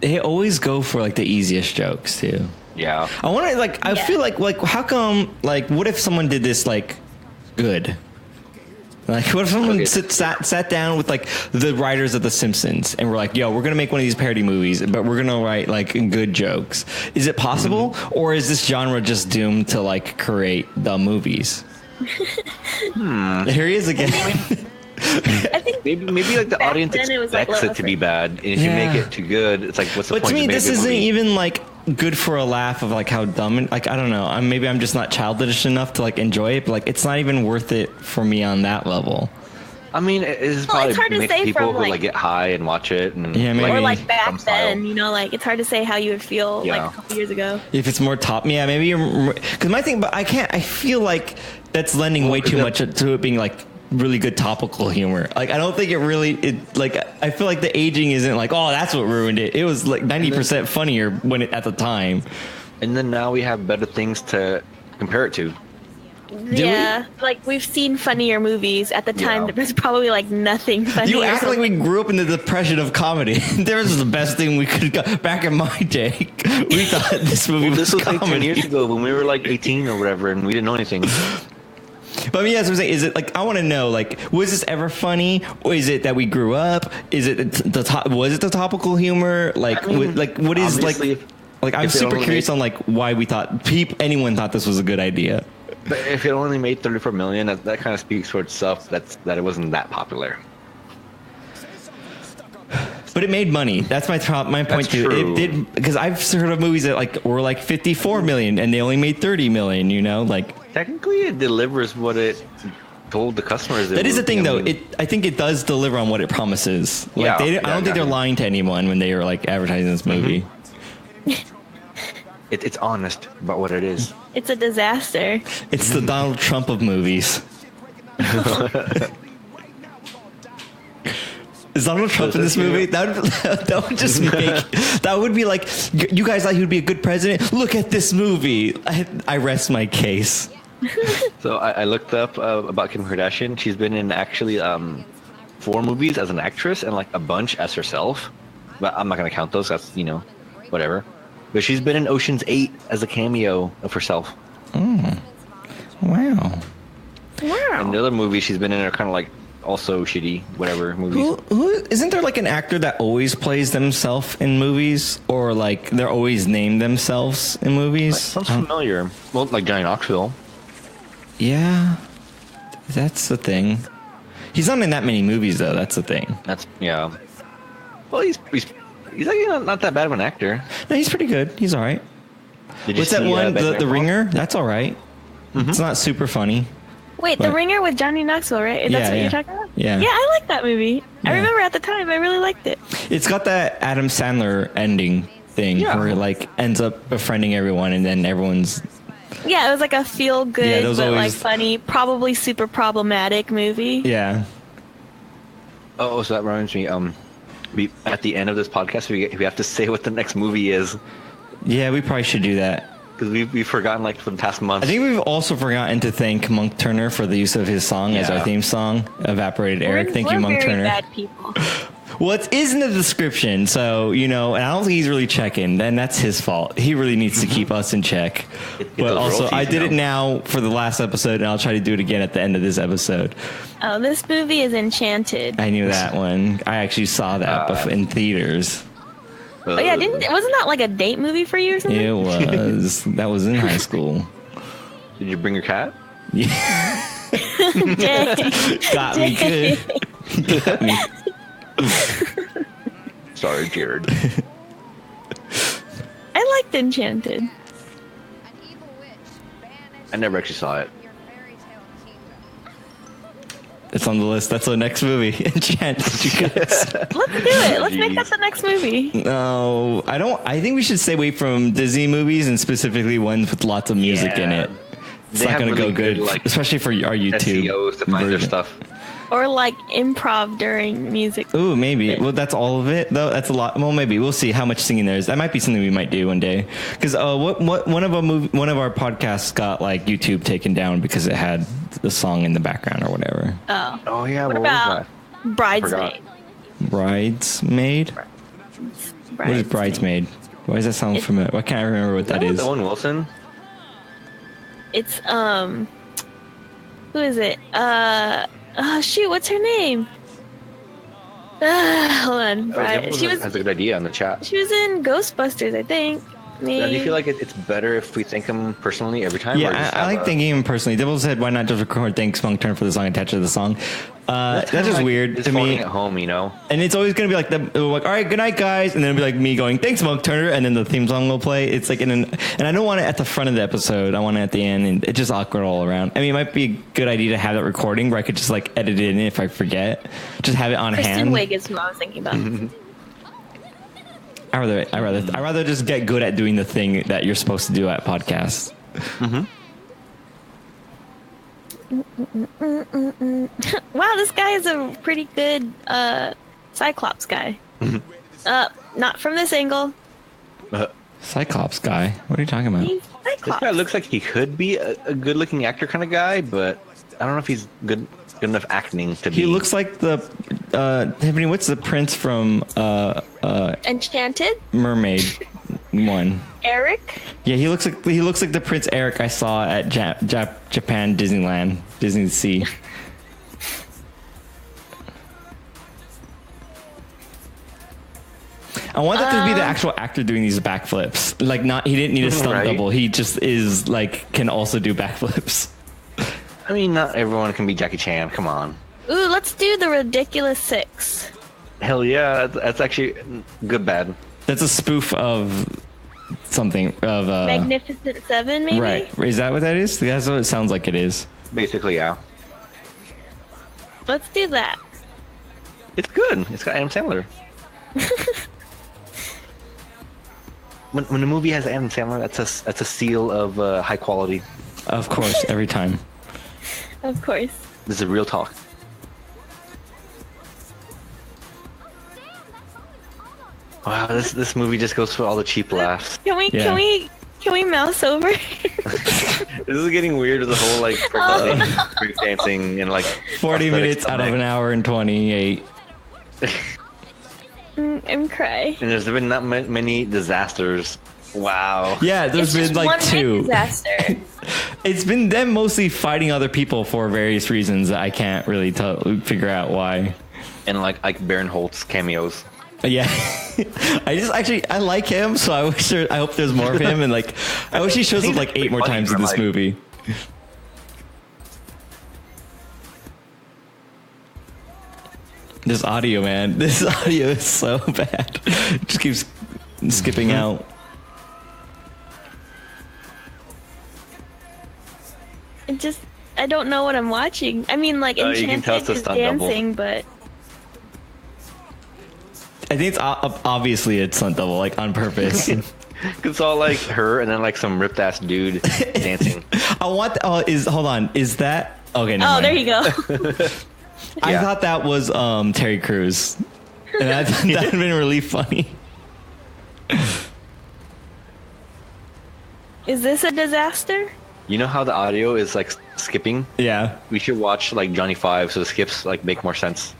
C: they always go for like the easiest jokes too.
B: Yeah.
C: I want to like. I feel like how come like what if someone did this like good? Like what if someone sat down with like the writers of The Simpsons and we're like, yo, we're gonna make one of these parody movies, but we're gonna write like good jokes. Is it possible, or is this genre just doomed to like create the movies? Here he is again.
A: I think
B: maybe like the audience expects it to be bad, and if you make it too good, it's like what's the point?
C: But to me, this isn't
B: movie?
C: even like good for a laugh of like how dumb and like I don't know. Maybe I'm just not childish enough to like enjoy it, but like it's not even worth it for me on that level.
B: I mean, it's probably
A: hard to say
B: people
A: from,
B: who like get high and watch it, and
A: or like back then, you know, like it's hard to say how you would feel like a couple years ago.
C: If it's more top, maybe you're because my thing, but I can't. I feel like that's lending way too much to it being like really good topical humor. Like I don't think like I feel like the aging isn't like, oh, that's what ruined it. It was like 90% funnier when at the time. And
B: then now we have better things to compare it to.
A: Yeah, like we've seen funnier movies. At the time, there was probably like nothing funny.
C: You act like we grew up in the depression of comedy. There was the best thing we could go back in my day. We thought this movie was comedy.
B: Like 10 years ago when we were like 18 or whatever, and we didn't know anything.
C: But I mean, that's what I'm saying. Is it like I want to know? Like, was this ever funny? Or is it that we grew up? Is it was it the topical humor? Like,
B: I mean,
C: what is like? I'm super curious on like why we thought anyone thought this was a good idea.
B: But if it only made 34 million, that kind of speaks for itself. That it wasn't that popular.
C: But it made money. That's my point too. It did, because I've heard of movies that like were like 54 million and they only made 30 million. You know, like
B: technically it delivers what it told the customers.
C: That is the thing, though. I think it does deliver on what it promises. Like I don't think they're lying to anyone when they are like advertising this movie.
B: It's honest about what it is.
A: It's a disaster.
C: It's the Donald Trump of movies. Is Donald Trump in this movie? That would just make... That would be like, you guys thought he would be a good president? Look at this movie. I rest my case.
B: So I looked up about Kim Kardashian. She's been in actually 4 movies as an actress and like a bunch as herself. But I'm not going to count those. That's, whatever. But she's been in Ocean's 8 as a cameo of herself.
C: Mm. Wow.
B: And the other movies she's been in are kind of like also shitty, whatever movies.
C: Who isn't there like an actor that always plays themselves in movies, or like they're always named themselves in movies?
B: Sounds familiar. Well, like Johnny Knoxville.
C: Yeah, that's the thing. He's not in that many movies though. That's the thing.
B: Well, he's actually not that bad of an actor.
C: No, he's pretty good. He's all right. What's that one? The Ringer. That's all right. Mm-hmm. It's not super funny.
A: Wait, The Ringer with Johnny Knoxville, right? That's what you're talking about? Yeah. Yeah, I like that movie. Yeah. I remember at the time, I really liked it.
C: It's got that Adam Sandler ending thing where it like ends up befriending everyone and then everyone's...
A: Yeah, it was like a feel-good, but like funny, probably super problematic movie.
C: Yeah.
B: Oh, so that reminds me, at the end of this podcast, we have to say what the next movie is.
C: Yeah, we probably should do that.
B: Because we've forgotten like for the past month.
C: I think we've also forgotten to thank Monk Turner for the use of his song as our theme song, Evaporated Eric. Thank you, Monk Turner.
A: Bad people.
C: Well, it is in the description, so, and I don't think he's really checking, and that's his fault. He really needs to keep us in check. But also, I did it now for the last episode, and I'll try to do it again at the end of this episode.
A: Oh, this movie is Enchanted.
C: I knew that one. I actually saw that in theaters.
A: Oh yeah, wasn't that like a date movie for you or something?
C: It was. That was in high school.
B: Did you bring your cat?
C: Yeah. Got me good. Got me.
B: Sorry, Jared.
A: I liked Enchanted.
B: I never actually saw it.
C: It's on the list. That's the next movie. Enchanted, you guys.
A: Let's do it. Let's make that the next movie.
C: No, I don't. I think we should stay away from Disney movies and specifically ones with lots of music in it. It's not going to go good, especially for our YouTube
B: SEOs to find their stuff.
A: Or like improv during music.
C: Ooh, maybe. Well, that's all of it, though. That's a lot. Well, maybe we'll see how much singing there is. That might be something we might do one day. Because one of our podcasts got like YouTube taken down because it had the song in the background or whatever.
B: Oh yeah.
A: What about Bridesmaid?
C: Bridesmaid? What is Bridesmaid? Why does that sound familiar? Why can't I remember what that is?
B: Owen Wilson?
A: It's who is it? Oh shoot, what's her name? Hold on. She was
B: has a good idea on the chat.
A: She was in Ghostbusters, I think.
B: Do you feel like it's better if we thank him personally every time?
C: Yeah, I like thanking him personally. Dibble said, "Why not just record thanks Monk Turner for the song attached to the song?" That's just like weird to me.
B: At home, you know. And
C: it's always gonna be like all right, good night, guys, and then it'll be like me going, "Thanks, Monk Turner," and then the theme song will play. It's like and I don't want it at the front of the episode. I want it at the end, and it's just awkward all around. I mean, it might be a good idea to have that recording where I could just like edit it in if I forget. Just have it on hand.
A: Kristen Wiig is who I was thinking about.
C: I rather just get good at doing the thing that you're supposed to do at podcasts.
A: Wow, this guy is a pretty good Cyclops guy. Not from this angle.
C: Cyclops guy? What are you talking about?
A: He's Cyclops.
B: This guy looks like he could be a good-looking actor kind of guy, but I don't know if he's good enough acting to be.
C: He looks like the Tiffany. What's the prince from
A: Enchanted?
C: Mermaid one?
A: Eric?
C: Yeah, he looks like the Prince Eric I saw at Japan Disneyland, Disney Sea. I want that to be the actual actor doing these backflips. Like, he didn't need a stunt double. He just is like can also do backflips.
B: I mean, not everyone can be Jackie Chan. Come on.
A: Ooh, let's do the Ridiculous Six.
B: Hell yeah, that's actually good bad.
C: That's a spoof of something of
A: Magnificent Seven, maybe.
C: Right? Is that what that is? That's what it sounds like it is.
B: Basically, yeah.
A: Let's do that.
B: It's good. It's got Adam Sandler. When a movie has Adam Sandler, that's a seal of high quality.
C: Of course, every time.
A: Of course.
B: This is real talk. Wow, this movie just goes for all the cheap laughs.
A: Can we mouse over?
B: This is getting weird with the whole like break dancing and like
C: 40 minutes out of an hour and 28.
A: I'm crying.
B: And there's been not many disasters. Wow.
C: Yeah, there's been like 2.
A: Disaster.
C: It's been them mostly fighting other people for various reasons that I can't really figure out why.
B: And like Ike Barinholtz cameos.
C: Yeah, I like him, so I hope there's more of him, and like I wish he shows up like 8 more times in this movie. This audio, man, this audio is so bad. It just keeps skipping out.
A: I don't know what I'm watching. I mean, like Enchanted is dancing, but.
C: I think it's obviously a stunt double, like on purpose.
B: It's all like her and then like some ripped ass dude dancing.
C: Hold on, is that okay?
A: Oh, there you go.
C: I thought that was Terry Crews, and that would have been really funny.
A: Is this a disaster?
B: You know how the audio is like skipping?
C: Yeah.
B: We should watch like Johnny 5 so the skips like make more sense.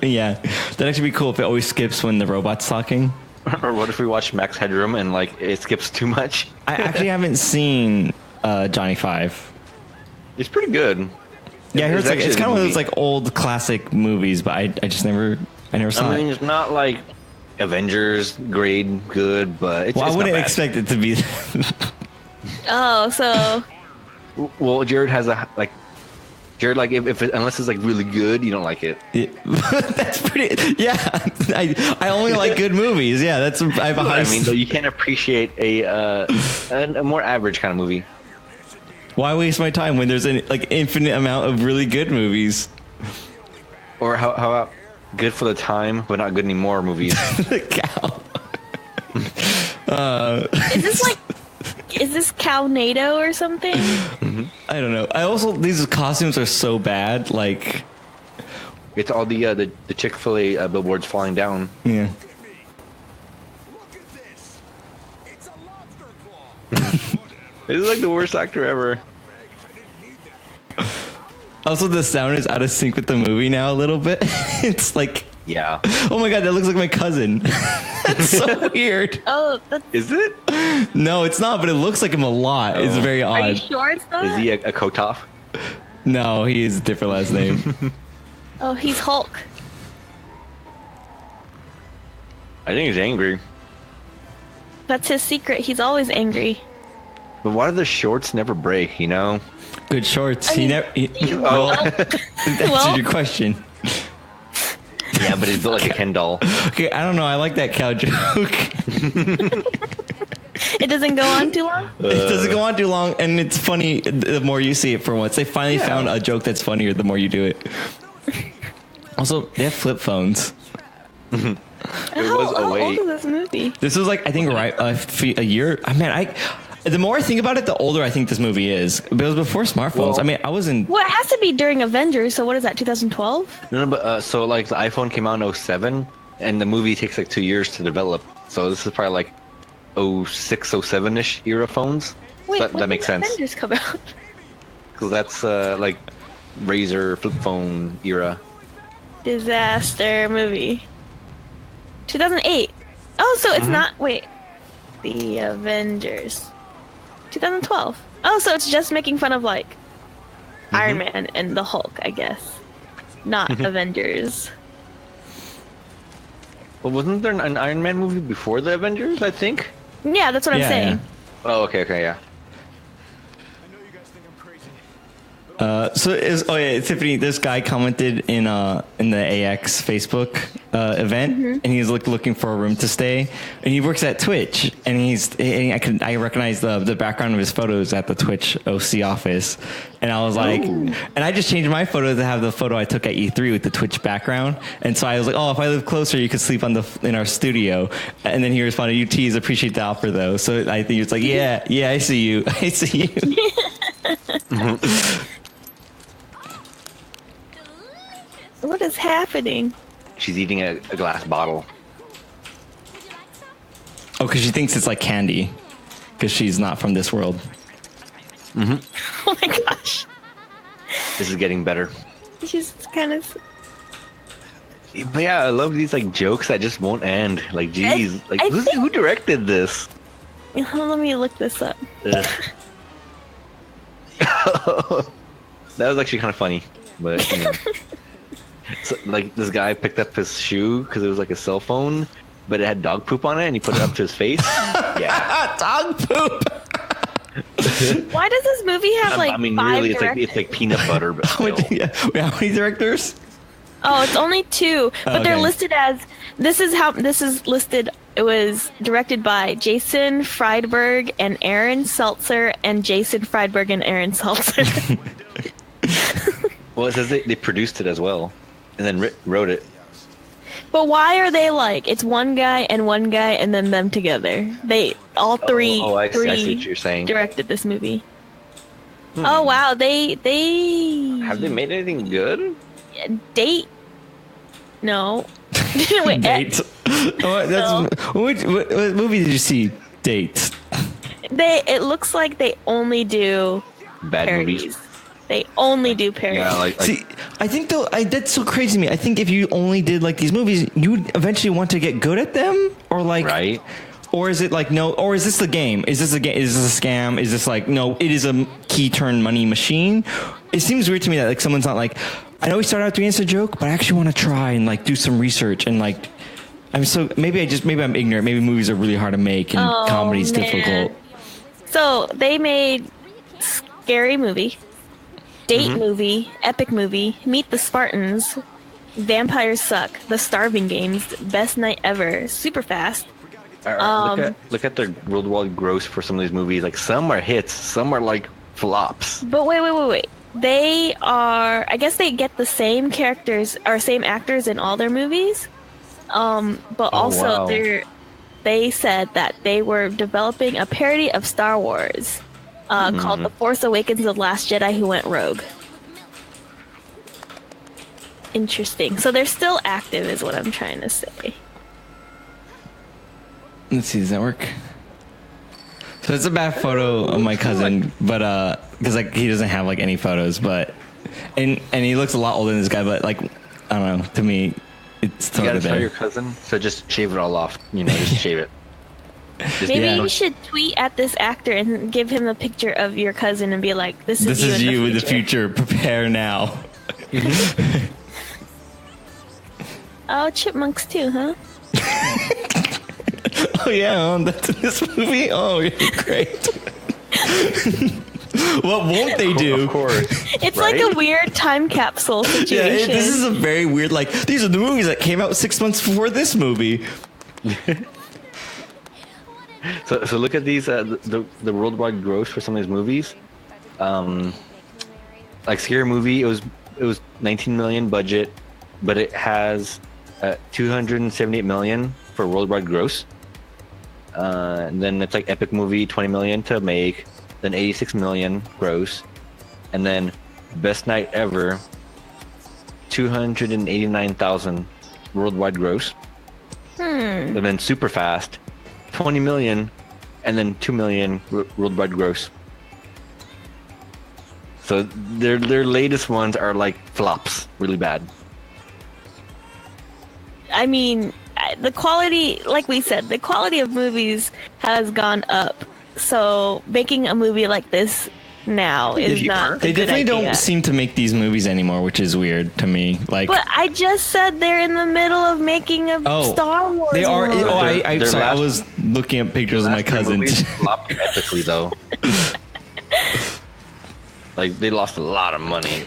C: Yeah, that'd actually be cool if it always skips when the robot's talking.
B: Or what if we watch Max Headroom and like it skips too much?
C: I actually haven't seen Johnny 5.
B: It's pretty good.
C: Yeah, I heard it's kind of one of those like old classic movies, but I never saw it.
B: I mean, it's not like Avengers grade good, but it's
C: I wouldn't expect it to be.
A: Oh, so.
B: Well, Jared has Jared, like, unless it's like really good, you don't like it.
C: That's pretty. Yeah, I only like good movies. Yeah, I have a high.
B: I mean, you can't appreciate a more average kind of movie.
C: Why waste my time when there's an infinite amount of really good movies?
B: Or how about good for the time, but not good anymore movies?
C: Cow.
A: Is this Cownado or something?
C: I don't know. These costumes are so bad. Like,
B: it's all the Chick-fil-A billboards falling down.
C: Yeah.
B: This is like the worst actor ever.
C: Also, the sound is out of sync with the movie now a little bit. It's like
B: Yeah.
C: Oh my god, that looks like my cousin. That's so weird.
A: Oh, that's,
B: Is it?
C: No, it's not, but it looks like him a lot. It's very
A: are you
C: odd.
A: sure it's not?
B: Is he a Kotov?
C: No, he is a different last name.
A: Oh, he's Hulk.
B: I think he's angry.
A: That's his secret. He's always angry.
B: But why do the shorts never break, you know?
C: Good shorts.
A: I mean,
C: Well,
A: well,
C: that's your question.
B: Yeah, but he's built like a Ken doll.
C: Okay, I don't know. I like that cow joke.
A: it doesn't go on too long.
C: It doesn't go on too long, and it's funny the more you see it for once. They finally found a joke that's funnier the more you do it. Also, they have flip phones.
B: It
A: How
B: was
A: old
B: 08.
A: is this movie?
C: This was like, I think, right a year. I mean, the more I think about it, the older I think this movie is. But it was before smartphones.
B: Well-
C: I mean, I wasn't.
A: Well, it has to be during Avengers. So what is that? 2012?
B: No, but so like the iPhone came out in 07, and the movie takes like 2 years to develop. So this is probably like 06, 07-ish era phones.
A: Wait,
B: that
A: when
B: makes
A: did
B: sense.
A: Avengers come out?
B: Because that's like Razor flip phone era.
A: Disaster movie. 2008. Oh, so it's not. Wait. The Avengers. 2012. Oh, so it's just making fun of like Iron Man and the Hulk, I guess. Not Avengers.
B: Well, wasn't there an Iron Man movie before the Avengers? I think.
A: Yeah, that's what I'm
C: Yeah,
A: saying.
B: Oh, okay, yeah.
C: Tiffany, this guy commented in the AX Facebook event, and he's looking for a room to stay, and he works at Twitch, and I recognize the background of his photos at the Twitch OC office, and I was like, and I just changed my photo to have the photo I took at E3 with the Twitch background, and so I was like, oh, if I live closer, you could sleep in our studio, and then he responded, you tease, appreciate the offer though, so I think it's like, yeah, I see you, I see you.
A: What is happening?
B: She's eating a glass bottle.
C: Oh, because she thinks it's like candy, because she's not from this world.
A: Oh my gosh.
B: This is getting better.
A: She's kind of.
B: But yeah, I love these like jokes that just won't end. Like, geez, like
A: I
B: who directed this?
A: Let me look this up.
B: Ugh. That was actually kind of funny, but you know. So, like this guy picked up his shoe because it was like a cell phone, but it had dog poop on it, and he put it up to his face. Yeah,
C: Dog poop.
A: Why does this movie have like
B: I mean,
A: five
B: really,
A: directors?
B: it's like peanut butter, but still.
C: How many directors?
A: Oh, it's only 2, but they're
C: Okay.
A: listed as. This is listed. It was directed by Jason Friedberg and Aaron Seltzer, and Jason Friedberg and Aaron Seltzer.
B: Well, it says they produced it as well, and then wrote it.
A: But why are they like? It's one guy, and then them together. They all three.
B: I see
A: three
B: what you're saying.
A: directed this movie. Oh wow, they
B: Have they made anything good?
A: date. No. Wait,
C: Date. What movie did you see? Date.
A: It looks like they only do
B: Bad
A: parodies.
B: movies.
A: They only do parodies.
B: Yeah, like
C: See, I think though that's so crazy to me. I think if you only did like these movies, you would eventually want to get good at them, or like,
B: right?
C: or is it like no? Or is this the game? Is this a game? Is this a scam? Is this like no? It is a key turn money machine. It seems weird to me that like someone's not like, I know we started out doing this as a joke, but I actually want to try and like do some research and like. Maybe I'm ignorant. Maybe movies are really hard to make and comedy's difficult.
A: So they made Scary Movie, Date Movie, Epic Movie, Meet the Spartans, Vampires Suck, The Starving Games, Best Night Ever, Super Fast.
B: Look at their worldwide gross for some of these movies. Like some are hits, some are like flops.
A: But wait. They are. I guess they get the same characters or same actors in all their movies. But also
B: wow.
A: they said that they were developing a parody of Star Wars called The Force Awakens: The Last Jedi Who Went Rogue. Interesting. So they're still active is what I'm trying to say.
C: Let's see, does that work? So it's a bad photo of my cousin, but because like he doesn't have like any photos, but and he looks a lot older than this guy, but like I don't know, to me It's
B: You gotta
C: totally
B: tell your
C: there.
B: cousin, so just shave it all off. Just shave it. Just,
A: Maybe
C: Yeah.
A: you should tweet at this actor and give him a picture of your cousin and be like, "This
C: This is you
A: in
C: in the future. Prepare now.
A: Oh, chipmunks too, huh?
C: Oh yeah, that's in this movie. Oh, yeah, great. What won't they do?
B: Of course.
A: It's
B: Right?
A: like a weird time capsule
C: Yeah,
A: situation.
C: this is a very weird. Like these are the movies that came out 6 months before this movie.
B: So look at these the worldwide gross for some of these movies. Like Scary Movie, it was 19 million budget, but it has 278 million for worldwide gross. And then it's like Epic Movie, 20 million to make, then 86 million gross, and then Best Night Ever, 289,000 worldwide gross. And then Super Fast, 20 million, and then 2 million worldwide gross. So their latest ones are like flops, really bad.
A: I mean, the quality, like we said, the quality of movies has gone up. So making a movie like this now is not.
C: They
A: a good
C: definitely
A: idea.
C: don't seem to make these movies anymore, which is weird to me. Like,
A: But I just said they're in the middle of making a Star Wars.
C: they are.
A: movie.
C: Oh, I
B: Their
C: sorry, I
B: last-
C: was looking at pictures of my
B: Last three
C: cousin.
B: movies flopped epically though. Like they lost a lot of money.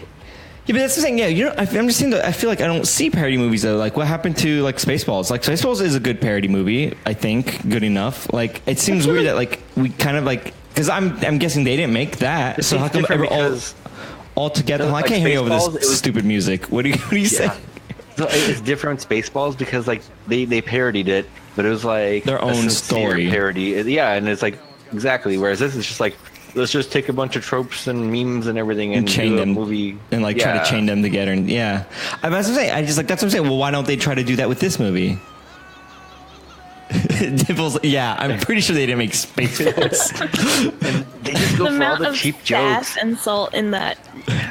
C: Yeah, but that's the thing. Yeah, I'm just saying that I feel like I don't see parody movies though. Like, what happened to like Spaceballs? Like, Spaceballs is a good parody movie. I think good enough. Like, it seems weird that like we kind of like because I'm guessing they didn't make that. So how come all together?
B: No,
C: I
B: like
C: can't hear you over
B: Spaceballs,
C: this
B: it was-
C: stupid music. What do you say?
B: Yeah. So it's different Spaceballs because like they parodied it, but it was like
C: Their
B: a
C: own
B: sincere
C: story.
B: parody. Yeah, and it's like exactly. Whereas this is just like let's just take a bunch of tropes and memes and everything and
C: chain
B: do a
C: them
B: movie
C: and like try to chain them together. And yeah, that's what I'm saying. I just like that's what I'm saying. Well, why don't they try to do that with this movie? Dimples, yeah, I'm pretty sure they didn't make Spaceballs.
B: They just go
A: The
B: for all
A: amount
B: the
A: of
B: cheap
A: sass
B: jokes.
A: and salt in that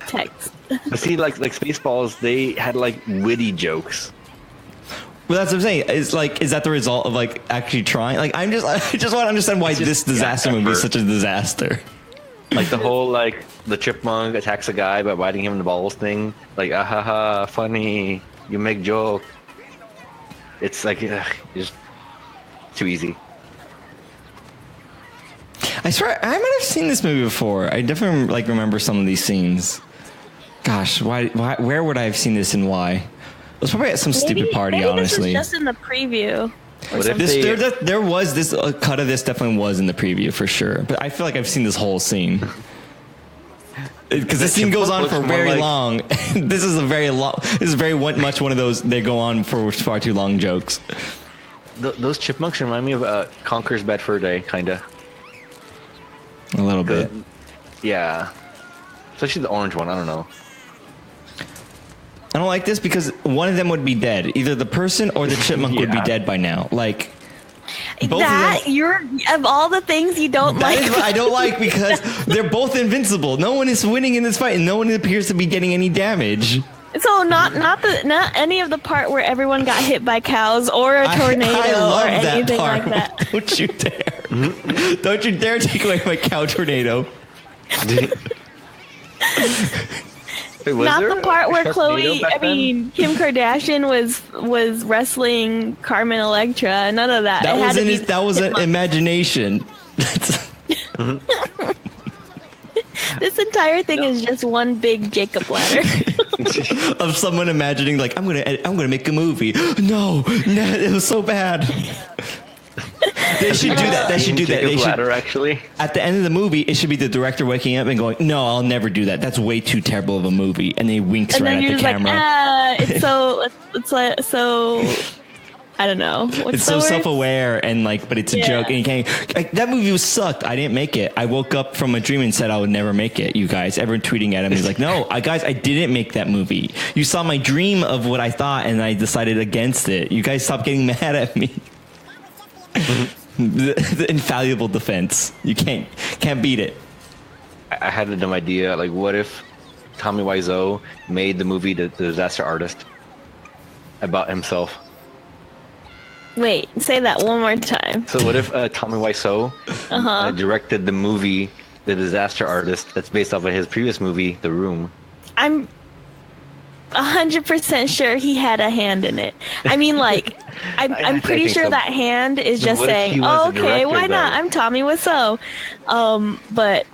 A: text.
B: But see, like Spaceballs, they had like witty jokes.
C: Well, that's what I'm saying. Is that the result of like actually trying? Like, I just want to understand why this disaster movie is
B: effort.
C: such a disaster.
B: Like the whole like the chipmunk attacks a guy by biting him in the balls thing. Like ha, funny. You make joke. It's like just too easy.
C: I swear I might have seen this movie before. I definitely like remember some of these scenes. Gosh, why? Where would I have seen this and why? It was probably at some stupid party,
A: maybe
C: honestly.
A: This is just in the preview. Or
B: What if
A: something.
C: There was this cut of this definitely was in the preview for sure, but I feel like I've seen this whole scene because this scene goes on for very long. This is a very long. This is very much one of those they go on for far too long jokes.
B: Those chipmunks remind me of Conker's Bad Fur Day, kinda.
C: A little bit.
B: Yeah, especially the orange one. I don't know.
C: I don't like this because one of them would be dead. Either the person or the chipmunk would be
B: Yeah.
C: dead by now. Like both
A: That
C: of them.
A: you're of all the things you don't
C: That
A: like.
C: is what I don't like because they're both invincible. No one is winning in this fight, and no one appears to be getting any damage.
A: So not any of the part where everyone got hit by cows or a tornado
C: I love
A: or
C: that
A: anything
C: part.
A: like that.
C: Don't you dare! Don't you dare take away my cow tornado.
B: Wait, was
A: Not
B: there
A: the part
B: a
A: where
B: Sharknado
A: Chloe,
B: back
A: I
B: then?
A: mean Kim Kardashian was wrestling Carmen Electra. None of that.
C: That
A: It had
C: was
A: to be
C: that was an
A: chipmunk.
C: imagination.
A: This entire thing is just one big Jacob ladder.
C: Of someone imagining like I'm gonna make a movie. No, it was so bad. They should do that. They should do that. They
B: Jacob's
C: should,
B: Ladder, actually.
C: at the end of the movie, it should be the director waking up and going, "No, I'll never do that. That's way too terrible of a movie." And then he winks
A: And
C: right
A: then
C: at
A: you're
C: the
A: just like,
C: camera.
A: it's like so. I don't know. What's
C: It's
A: the
C: so
A: word?
C: self-aware and like, but it's a
A: Yeah.
C: joke. And you can't. Like, that movie was sucked. I didn't make it. I woke up from a dream and said I would never make it. You guys, everyone tweeting at him. He's like, "No, guys, I didn't make that movie. You saw my dream of what I thought, and I decided against it. You guys stop getting mad at me." The infallible defense. You can't beat it.
B: I had a dumb idea. Like, what if Tommy Wiseau made the movie The Disaster Artist? about himself.
A: Wait, say that one more time.
B: So what if Tommy Wiseau directed the movie The Disaster Artist that's based off of his previous movie, The Room?
A: I'm 100% sure he had a hand in it. I mean, like, I'm pretty sure that hand is just saying, "Oh, okay, why not? I'm Tommy Wiseau." But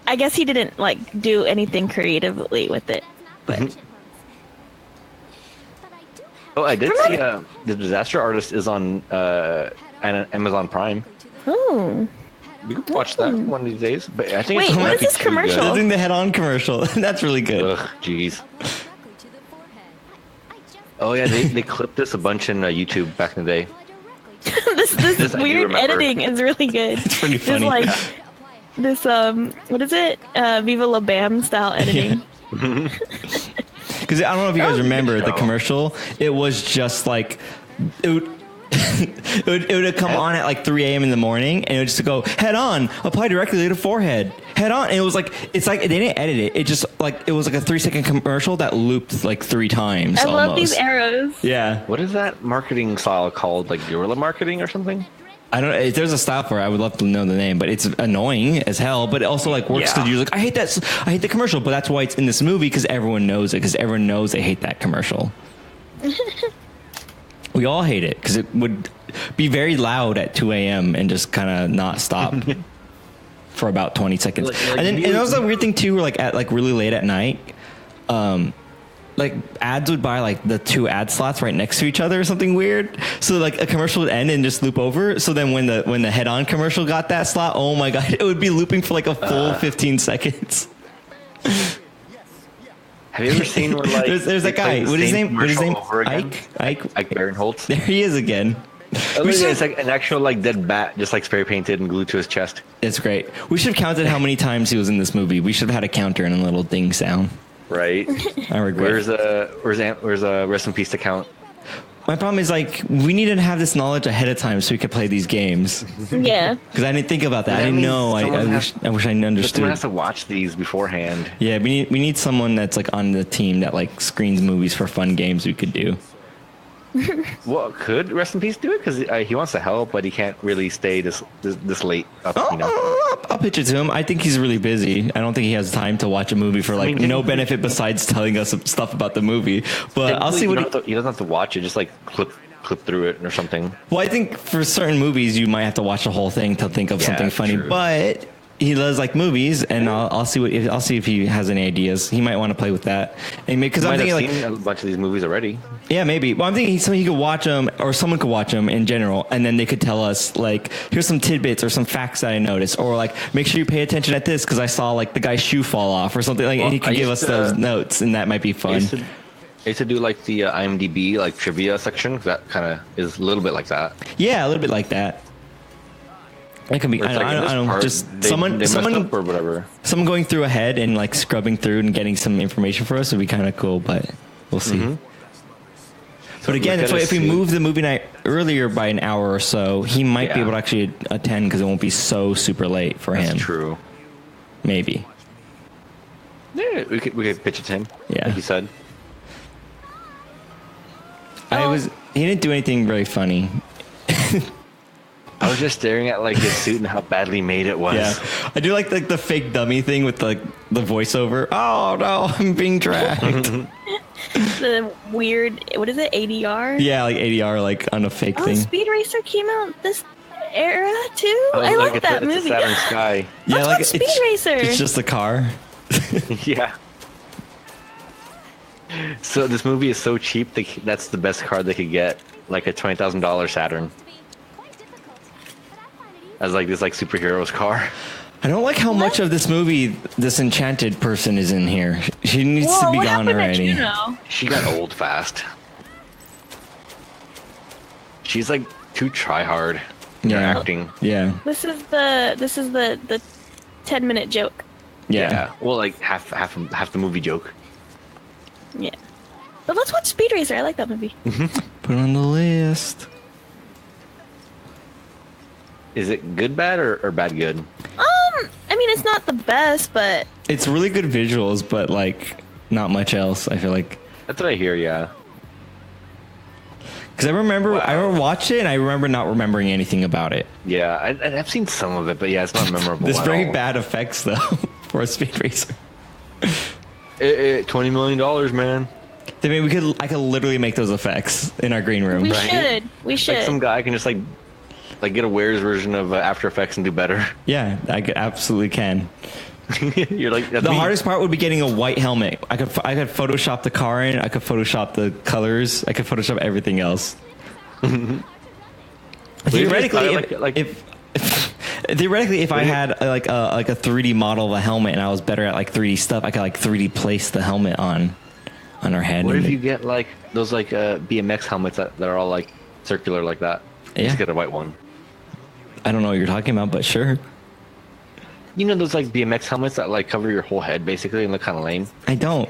A: I guess he didn't like do anything creatively with it. But
B: oh, I did see The Disaster Artist is on Amazon Prime.
A: oh,
B: We could watch that one of these days. But I think
A: Wait,
B: it's
A: what is this
B: too
A: commercial?
C: I think the head-on commercial. That's really good.
B: Ugh, jeez. Oh yeah, they clipped this a bunch in YouTube back in the day.
A: this
B: I do
A: weird
B: remember.
A: editing is really good.
C: It's pretty funny.
A: This, like, this what is it? Viva La Bam style editing.
C: Because I don't know if you guys remember the commercial. It was just like it would come on at like 3 a.m. in the morning, and it would just go head on, apply directly to the forehead, head on. And it was like it's like they didn't edit it. It just like it was like a 3-second commercial that looped like 3 times.
A: I love
C: almost.
A: these arrows.
C: Yeah,
B: What is that marketing style called? Like guerrilla marketing or something?
C: I don't know. If there's a style for it, I would love to know the name, but it's annoying as hell. But it also like works because you're like, I hate the commercial, but that's why it's in this movie because everyone knows it because everyone knows they hate that commercial. We all hate it because it would be very loud at 2 a.m. and just kind of not stop for about 20 seconds.
B: Like
C: and then and that was a weird thing too, where like at like really late at night, like ads would buy like the 2 ad slots right next to each other or something weird. So like a commercial would end and just loop over. So then when the head-on commercial got that slot, oh my god, it would be looping for like a full 15 seconds.
B: Have you ever seen where like
C: there's that guy? What is his name? Ike
B: Barinholtz.
C: There he is again.
B: It's like an actual like dead bat, just like spray painted and glued to his chest.
C: It's great. We should have counted how many times he was in this movie. We should have had a counter and a little ding sound.
B: Right.
C: I regret.
B: Where's Rest in Peace account?
C: My problem is like we needed to have this knowledge ahead of time so we could play these games.
A: Yeah.
C: Because I didn't think about that. I didn't know. I wish I
B: Someone
C: understood.
B: has to watch these beforehand.
C: Yeah, we need someone that's like on the team that like screens movies for fun games we could do.
B: Well, could Rest in Peace do it? Because he wants to help, but he can't really stay this late up, you know?
C: I'll pitch it to him. I think he's really busy. I don't think he has time to watch a movie for like no benefit besides telling us some stuff about the movie. But I'll see what
B: he doesn't have to watch it. Just like clip through it or something.
C: Well, I think for certain movies you might have to watch the whole thing to think of something funny.
B: True.
C: But he does like movies, and I'll see if he has any ideas. He might want to play with that. And because I'm thinking
B: seen a bunch of these movies already.
C: Yeah, maybe. Well, I'm thinking he could watch them, or someone could watch them in general, and then they could tell us like, here's some tidbits or some facts that I noticed, or like, make sure you pay attention at this because I saw like the guy's shoe fall off or something. Like, and he could give us those notes, and that might be fun.
B: I used to do like the IMDb like trivia section. That kind of is a little bit like that.
C: Yeah, a little bit like that. It can be. I don't know. Just someone
B: or whatever.
C: Someone going through ahead and like scrubbing through and getting some information for us would be kind of cool, but we'll see.
B: Mm-hmm.
C: But again, if we move the movie night earlier by an hour or so, he might be able to actually attend because it won't be so super late for him.
B: That's true.
C: Maybe.
B: Yeah, we could pitch it to him.
C: Yeah.
B: Like you said.
C: He didn't do anything very funny.
B: I was just staring at like his suit and how badly made it was.
C: Yeah, I do like the fake dummy thing with like the voiceover. Oh no, I'm being dragged.
A: The weird, what is it, ADR?
C: Yeah, like ADR, like on a fake thing.
A: Speed Racer came out this era too. I like that movie.
B: It's a Saturn Sky.
C: Yeah,
A: Let's
C: like
A: watch Speed Racer.
C: It's just a car.
B: Yeah. So this movie is so cheap. That's the best car they could get, like a $20,000 Saturn. As like this like superhero's car.
C: I don't like how much of this movie this enchanted person is in here. She needs to be gone already.
B: She got old fast. She's like too try hard. Acting.
C: Yeah.
A: This is the 10-minute joke.
C: Yeah.
B: Well, like half the movie joke.
A: Yeah. But let's watch Speed Racer. I like that movie.
C: Put it on the list.
B: Is it good bad or bad good?
A: I mean, it's not the best, but
C: It's really good visuals, but like not much else. I feel like.
B: That's what I hear. Yeah.
C: Because I watched it and I remember not remembering anything about it.
B: Yeah, I've seen some of it, but yeah, it's not memorable.
C: There's very
B: all.
C: bad effects though for a speed racer.
B: $20 million, man.
C: I mean, I could literally make those effects in our green room.
A: We
C: right?
A: should.
B: Like some guy can just like get a Ware's version of After Effects and do better.
C: Yeah, I absolutely can.
B: You're like
C: the hardest part would be getting a white helmet. I could Photoshop the car in. I could Photoshop the colors. I could Photoshop everything else. Theoretically, if I had like a 3D model of a helmet and I was better at like 3D stuff, I could like 3D place the helmet on our head.
B: What if you get like those like BMX helmets that are all like circular like that?
C: Yeah.
B: Just get a white one.
C: I don't know what you're talking about, but sure.
B: You know those like BMX helmets that like cover your whole head basically and look kind of lame?
C: I don't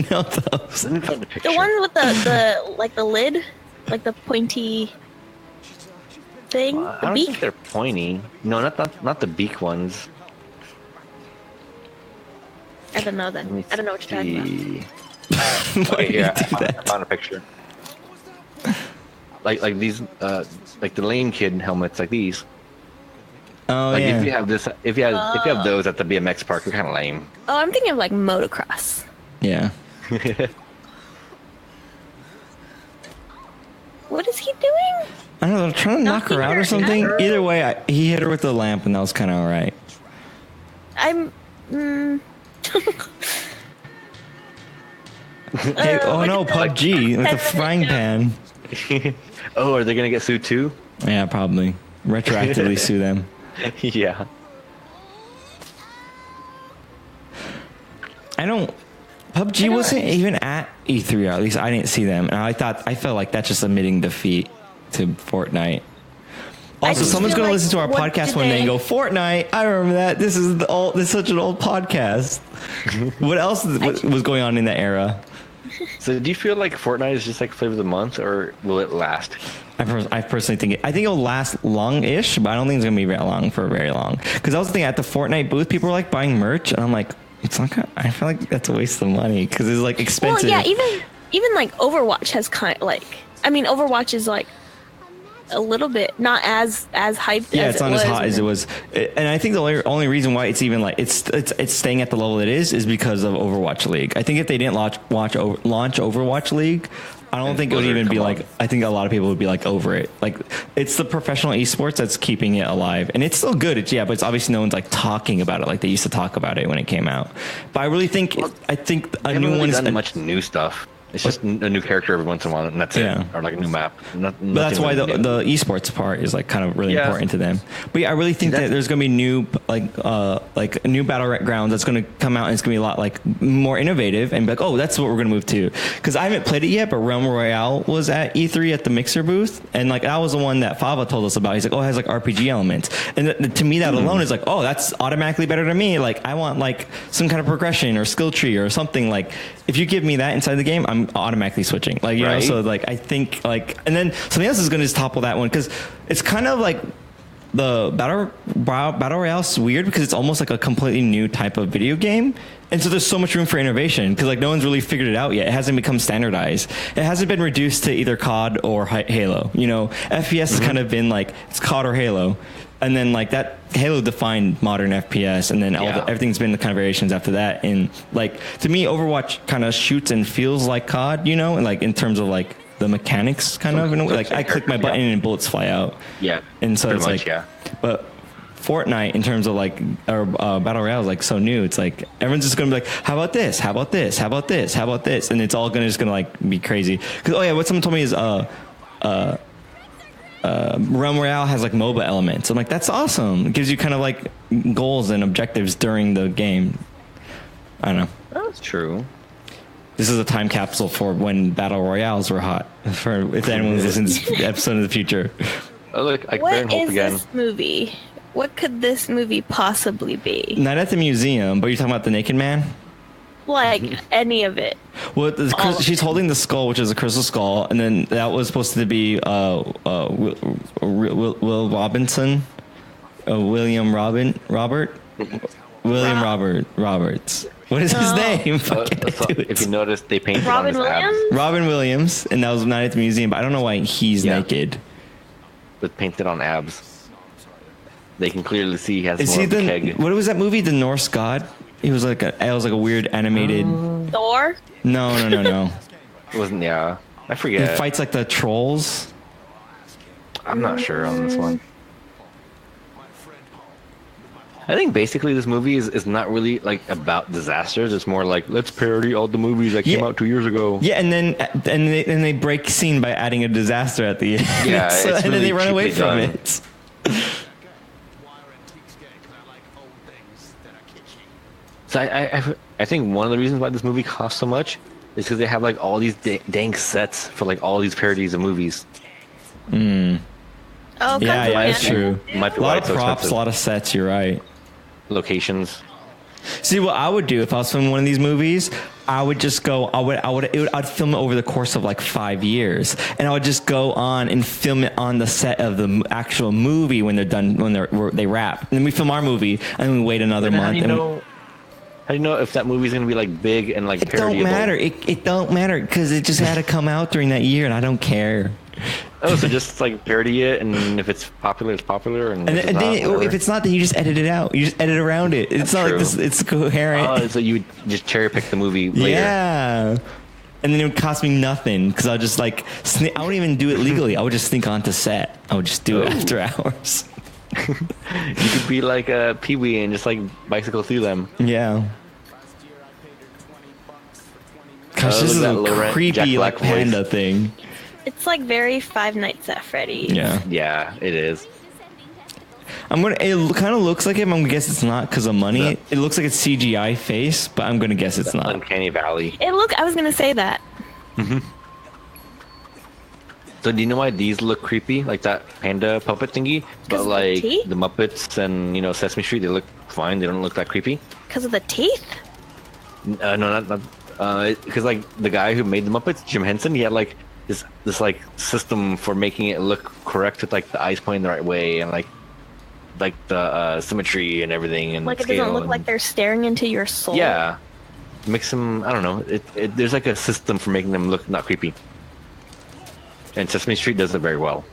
C: know those.
B: Let me find the picture.
A: The ones with the like the lid, like the pointy thing.
B: I
A: The
B: don't
A: beak.
B: think they're pointy. No, not the beak ones.
A: I don't know then. I don't know what you're talking about.
B: Okay, here I found a picture. Like these, like the lame kid helmets, like these.
C: Oh
B: like
C: yeah.
B: if you have those at the BMX park, they're kind of lame.
A: Oh, I'm thinking of like motocross.
C: Yeah.
A: What is he doing?
C: I don't know. They're trying to knock her out or something. Either way, he hit her with the lamp, and that was kind of all right. Hey, oh no, PUBG with the frying pan.
B: Oh, are they gonna get sued too?
C: Yeah, probably. Retroactively sue them.
B: Yeah.
C: PUBG wasn't even at E3, or at least I didn't see them. And I felt like that's just admitting defeat to Fortnite. Also, someone's going to listen to our podcast one day and go, Fortnite, I remember that. This is such an old podcast. What else was going on in that era?
B: So do you feel like Fortnite is just like flavor of the month, or will it last?
C: I personally think it'll last long-ish, but I don't think it's going to be very long for very long. Because I was thinking at the Fortnite booth, people were like buying merch, and I'm like, it's not gonna, I feel like that's a waste of money because it's like expensive.
A: Well, yeah, even like Overwatch has Overwatch is like a little bit not as hyped.
C: Yeah,
A: as
C: it's not as hot as it was, and I think the only reason why it's even like it's staying at the level it is because of Overwatch League. I think if they didn't launch Overwatch League, I don't think it would even be like. I think a lot of people would be like over it. Like it's the professional esports that's keeping it alive, and it's still good. But it's obviously no one's like talking about it like they used to talk about it when it came out. But I really think a new one is
B: done much new stuff. It's just a new character every once in a while, and that's it. Or like a new map.
C: But that's why the esports part is like kind of really important to them. But yeah, I really think that there's going to be new like new battlegrounds that's going to come out, and it's going to be a lot like more innovative and be like, oh, that's what we're going to move to. Because I haven't played it yet, but Realm Royale was at E3 at the Mixer booth, and like that was the one that Fava told us about. He's like, oh, it has like RPG elements, and to me that alone is like, oh, that's automatically better to me. Like I want like some kind of progression or skill tree or something. Like if you give me that inside the game, I'm automatically switching, like you know. So like I think like, and then something else is going to just topple that one because it's kind of like the battle royale is weird because it's almost like a completely new type of video game, and so there's so much room for innovation because like no one's really figured it out yet. It hasn't become standardized. It hasn't been reduced to either COD or Halo. You know, FPS has kind of been like it's COD or Halo. And then like that Halo defined modern FPS, and then everything's been the kind of variations after that. And like to me, Overwatch kind of shoots and feels like COD, you know, and like in terms of like the mechanics, kind of. And like I click my button and bullets fly out.
B: Yeah.
C: And so it's like, but Fortnite in terms of like our battle royale is like so new. It's like everyone's just gonna be like, how about this? How about this? How about this? How about this? And it's all gonna like be crazy. Because what someone told me is Realm Royale has like MOBA elements. I'm like, that's awesome. It gives you kind of like goals and objectives during the game. I don't know.
B: That's true.
C: This is a time capsule for when battle royales were hot. For if anyone's listening to this episode in the future.
B: Oh look, Ike
A: Barinholtz
B: again.
A: What is this movie? What could this movie possibly be?
C: Not at the museum, but you're talking about the Naked Man?
A: Like any of it.
C: Well, she's holding the skull, which is a crystal skull, and then that was supposed to be Will Robinson, William Robert. William Roberts. What is his name?
B: If you notice, they painted
A: Robin
B: on his
A: Williams?
B: abs.
C: Robin Williams, and that was Night at the Museum, but I don't know why he's naked.
B: With painted on abs. They can clearly see he has
C: Is
B: more
C: he
B: of a keg.
C: what was that movie? The Norse God? It was like a weird animated.
A: Thor?
C: No.
B: It wasn't, I
C: He
B: forget.
C: fights like the trolls.
B: I'm not sure on this one. I think basically this movie is not really like about disasters. It's more like, let's parody all the movies that came out 2 years ago.
C: Yeah, and then they break scene by adding a disaster at the end.
B: Yeah,
C: So-
B: it's
C: and then
B: really
C: they run away
B: cheaply
C: from
B: done.
C: it.
B: So I think one of the reasons why this movie costs so much is because they have like all these dang sets for like all these parodies of movies.
A: Oh,
C: Yeah, it's true.
B: Might be
C: A
B: why
C: lot
B: it's
C: of
B: so
C: props,
B: expensive.
C: a lot of sets. You're right.
B: Locations.
C: See, what I would do if I was filming one of these movies, I would just go. I'd film it over the course of like 5 years, and I would just go on and film it on the set of the actual movie when they're done, they wrap. And then we film our movie, and then we wait another
B: And
C: month.
B: how do you
C: and
B: know? How do you know if that movie's gonna be like big and like
C: it don't
B: parodiable?
C: matter. It don't matter because it just had to come out during that year, and I don't care.
B: Oh, so just like parody it, and if it's popular, it's popular, and,
C: And
B: if, it's
C: then
B: not, whatever.
C: if it's not, then you just edit it out. You just edit around it. It's not like
B: true.
C: this. It's coherent.
B: Oh, so you would just cherry pick the movie later.
C: Yeah. And then it would cost me nothing because I just like I wouldn't even do it legally. I would just sneak onto set. I would just do it after hours.
B: You could be like a Pee-wee and just like bicycle through them.
C: Yeah. Gosh, this is
B: look at
C: a
B: that Laurent
C: creepy
B: Jack
C: like
B: Black voice.
C: panda thing.
A: It's like very Five Nights at Freddy's.
C: Yeah.
B: Yeah, it is.
C: It kind of looks like him. I'm gonna guess it's not because of money.
B: Yeah.
C: It looks like a CGI face, but I'm gonna guess it's not.
B: Uncanny Valley.
A: I was gonna say that.
B: So do you know why these look creepy, like that panda puppet thingy?
A: 'Cause
B: But
A: of the
B: like
A: teeth?
B: the Muppets and Sesame Street, they look fine. They don't look that creepy.
A: Because of the teeth?
B: No, not. Because like the guy who made the Muppets, Jim Henson, he had like this like system for making it look correct with like the eyes pointing the right way and like the symmetry and everything and
A: Like it
B: scale
A: doesn't look
B: and-
A: like they're staring into your soul.
B: Yeah, makes them. I don't know. There's like a system for making them look not creepy. And Sesame Street does it very well.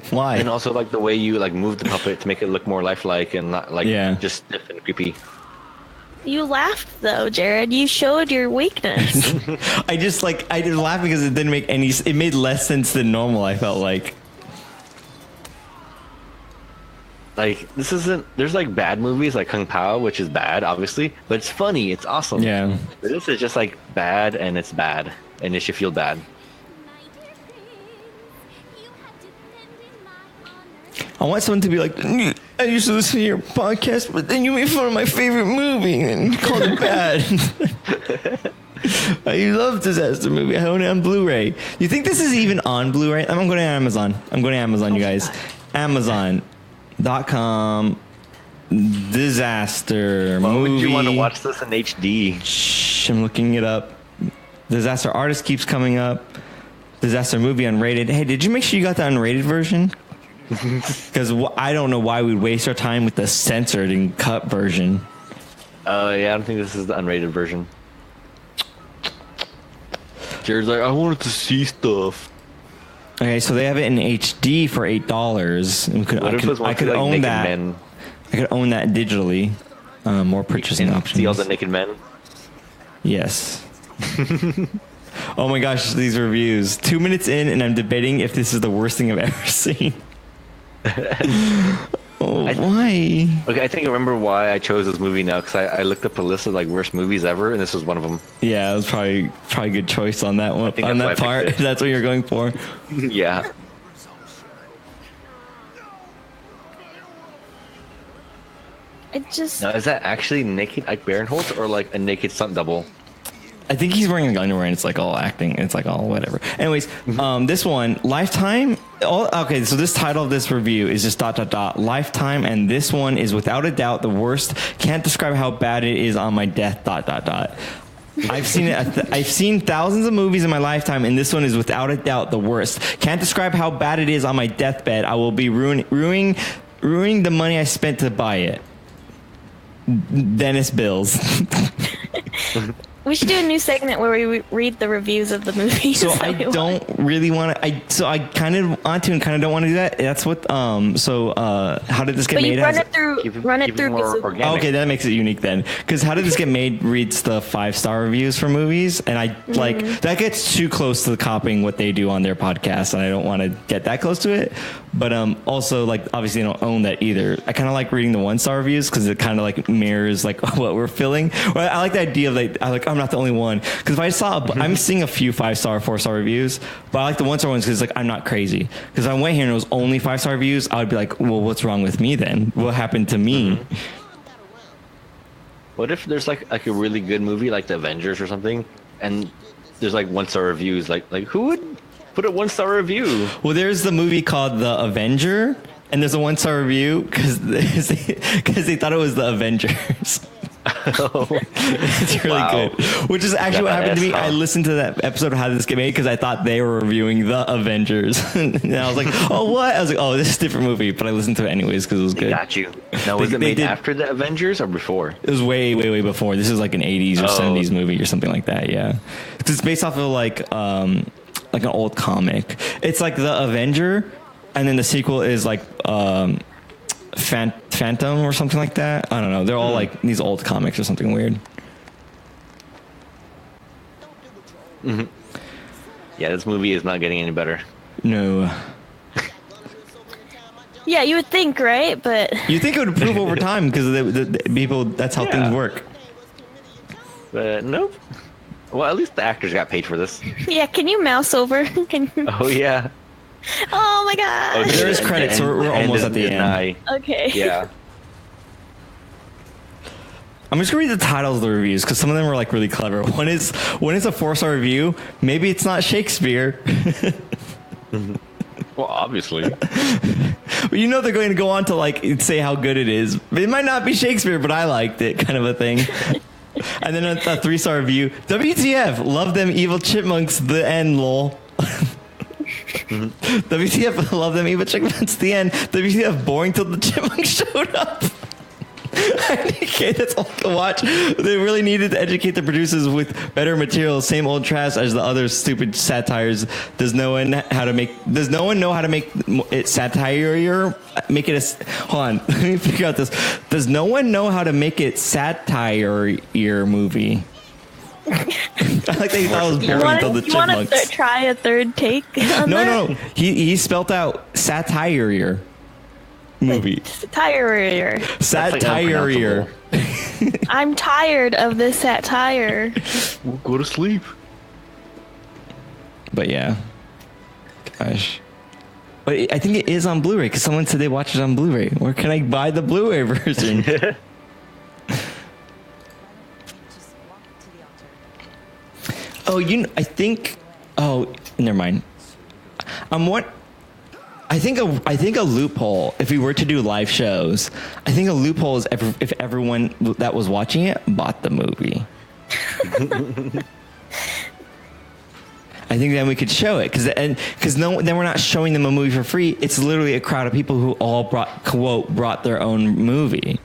C: Why?
B: And also like the way you like move the puppet to make it look more lifelike and not like just stiff and creepy.
A: You laughed though, Jared. You showed your weakness.
C: I did laugh because it didn't make any. It made less sense than normal. I felt like.
B: Like this isn't. There's like bad movies like Kung Pao, which is bad, obviously, but it's funny. It's awesome.
C: Yeah.
B: But this is just like bad, and it's bad, and it should feel bad.
C: I want someone to be like, I used to listen to your podcast, but then you made fun of my favorite movie and called it bad. I love Disaster Movie. I own it on Blu-ray. You think this is even on Blu-ray? I'm going to Amazon. You guys. Amazon.com. Disaster
B: Why
C: Movie.
B: would you want to watch this in HD?
C: Shh, I'm looking it up. Disaster Artist keeps coming up. Disaster Movie unrated. Hey, did you make sure you got the unrated version? Because I don't know why we'd waste our time with the censored and cut version.
B: Yeah, I don't think this is the unrated version. Jared's like, I wanted to see stuff.
C: Okay, so they have it in HD for $8.
B: What if this
C: I
B: wants
C: could
B: to, like,
C: own
B: naked
C: that.
B: men?
C: I could own that digitally. More purchasing
B: And
C: options.
B: see all the naked men.
C: Yes. Oh my gosh, these reviews. 2 minutes in, and I'm debating if this is the worst thing I've ever seen. Why?
B: Okay, I think I remember why I chose this movie now, because I looked up a list of like worst movies ever, and this was one of them.
C: Yeah, it was probably a good choice on that one.
B: think
C: On
B: that's
C: that
B: why I
C: part,
B: picked it.
C: that's what you're going for.
B: Yeah.
A: It just
B: Now, is that actually naked Ike Barinholtz or like a naked stunt double?
C: I think he's wearing a underwear and it's like all acting. It's like all whatever. Anyways, this one, Lifetime. Okay, so this title of this review is just ... Lifetime, and this one is without a doubt the worst. Can't describe how bad it is on my death ... I've seen it. I've seen thousands of movies in my lifetime, and this one is without a doubt the worst. Can't describe how bad it is on my deathbed. I will be ruining the money I spent to buy it. Dennis Bills.
A: We should do a new segment where we read the reviews of the movies.
C: So I don't really want to. So I kind of want to and kind of don't want to do that. That's what. How did this get made?
A: But you run it through. Run it through.
C: Oh, okay, that makes it unique then. Because how did this get made? Reads the 5-star reviews for movies, and I like that gets too close to copying what they do on their podcast, and I don't want to get that close to it. But also, like, obviously, I don't own that either. I kind of like reading the 1-star reviews because it kind of like mirrors like what we're feeling. Well, I like the idea of like I'm not the only one, because if I saw I'm seeing a few 5-star, 4-star reviews, but I like the 1-star ones because like I'm not crazy. Because if I went here and it was only 5-star reviews, I would be like, well, what's wrong with me then? What happened to me?
B: What if there's like a really good movie like The Avengers or something, and there's like 1-star reviews? Like who would put a 1-star review?
C: Well, there's the movie called The Avenger, and there's a 1-star review because they thought it was The Avengers.
B: Oh,
C: it's really good. Which is actually what happened to me. I listened to that episode of How Did This Get Made because I thought they were reviewing The Avengers. And I was like, oh, what? I was like, oh, this is a different movie. But I listened to it anyways because it was good.
B: Got you. Now, was it made after The Avengers or before?
C: It was way, way, way before. This is like an 80s or 70s movie or something like that, yeah. It's based off of like an old comic. It's like The Avenger, and then the sequel is like... Phantom or something like that. I don't know. They're all like these old comics or something weird.
B: Mm-hmm. Yeah, this movie is not getting any better.
C: No.
A: Yeah, you would think, right? But
C: you think it would improve over time because the people. That's how things work.
B: But nope. Well, at least the actors got paid for this.
A: Yeah, can you mouse over?
B: Oh yeah.
A: Oh my god!
C: Oh, there is credits, so we're almost at the end.
A: Okay.
B: Yeah.
C: I'm just gonna read the titles of the reviews because some of them are like really clever. One is a 4-star review. Maybe it's not Shakespeare.
B: Well, obviously.
C: But you know they're going to go on to like say how good it is. It might not be Shakespeare, but I liked it, kind of a thing. And then a 3-star review. WTF? Love them evil chipmunks. The end. Lol. WTF, love them evil chipmunks, the end. WTF, boring till the chipmunks showed up. Okay, that's all I can watch. They really needed to educate the producers with better material. Same old trash as the other stupid satires. Does no one know how to make it satire? Make it a... Hold on, let me figure out this. Does no one know how to make it satire movie? I like that he thought it was boring until the chipmunks.
A: You want to try a third take on that?
C: No. He spelt out satire movie.
A: Satire.
C: Satire.
A: I'm tired of this satire.
B: We'll go to sleep.
C: But yeah. Gosh. But I think it is on Blu-ray because someone said they watched it on Blu-ray. Where can I buy the Blu-ray version? I think. Oh, never mind. I think a loophole. If we were to do live shows, I think a loophole is if everyone that was watching it bought the movie. I think then we could show it because then we're not showing them a movie for free. It's literally a crowd of people who all brought their own movie.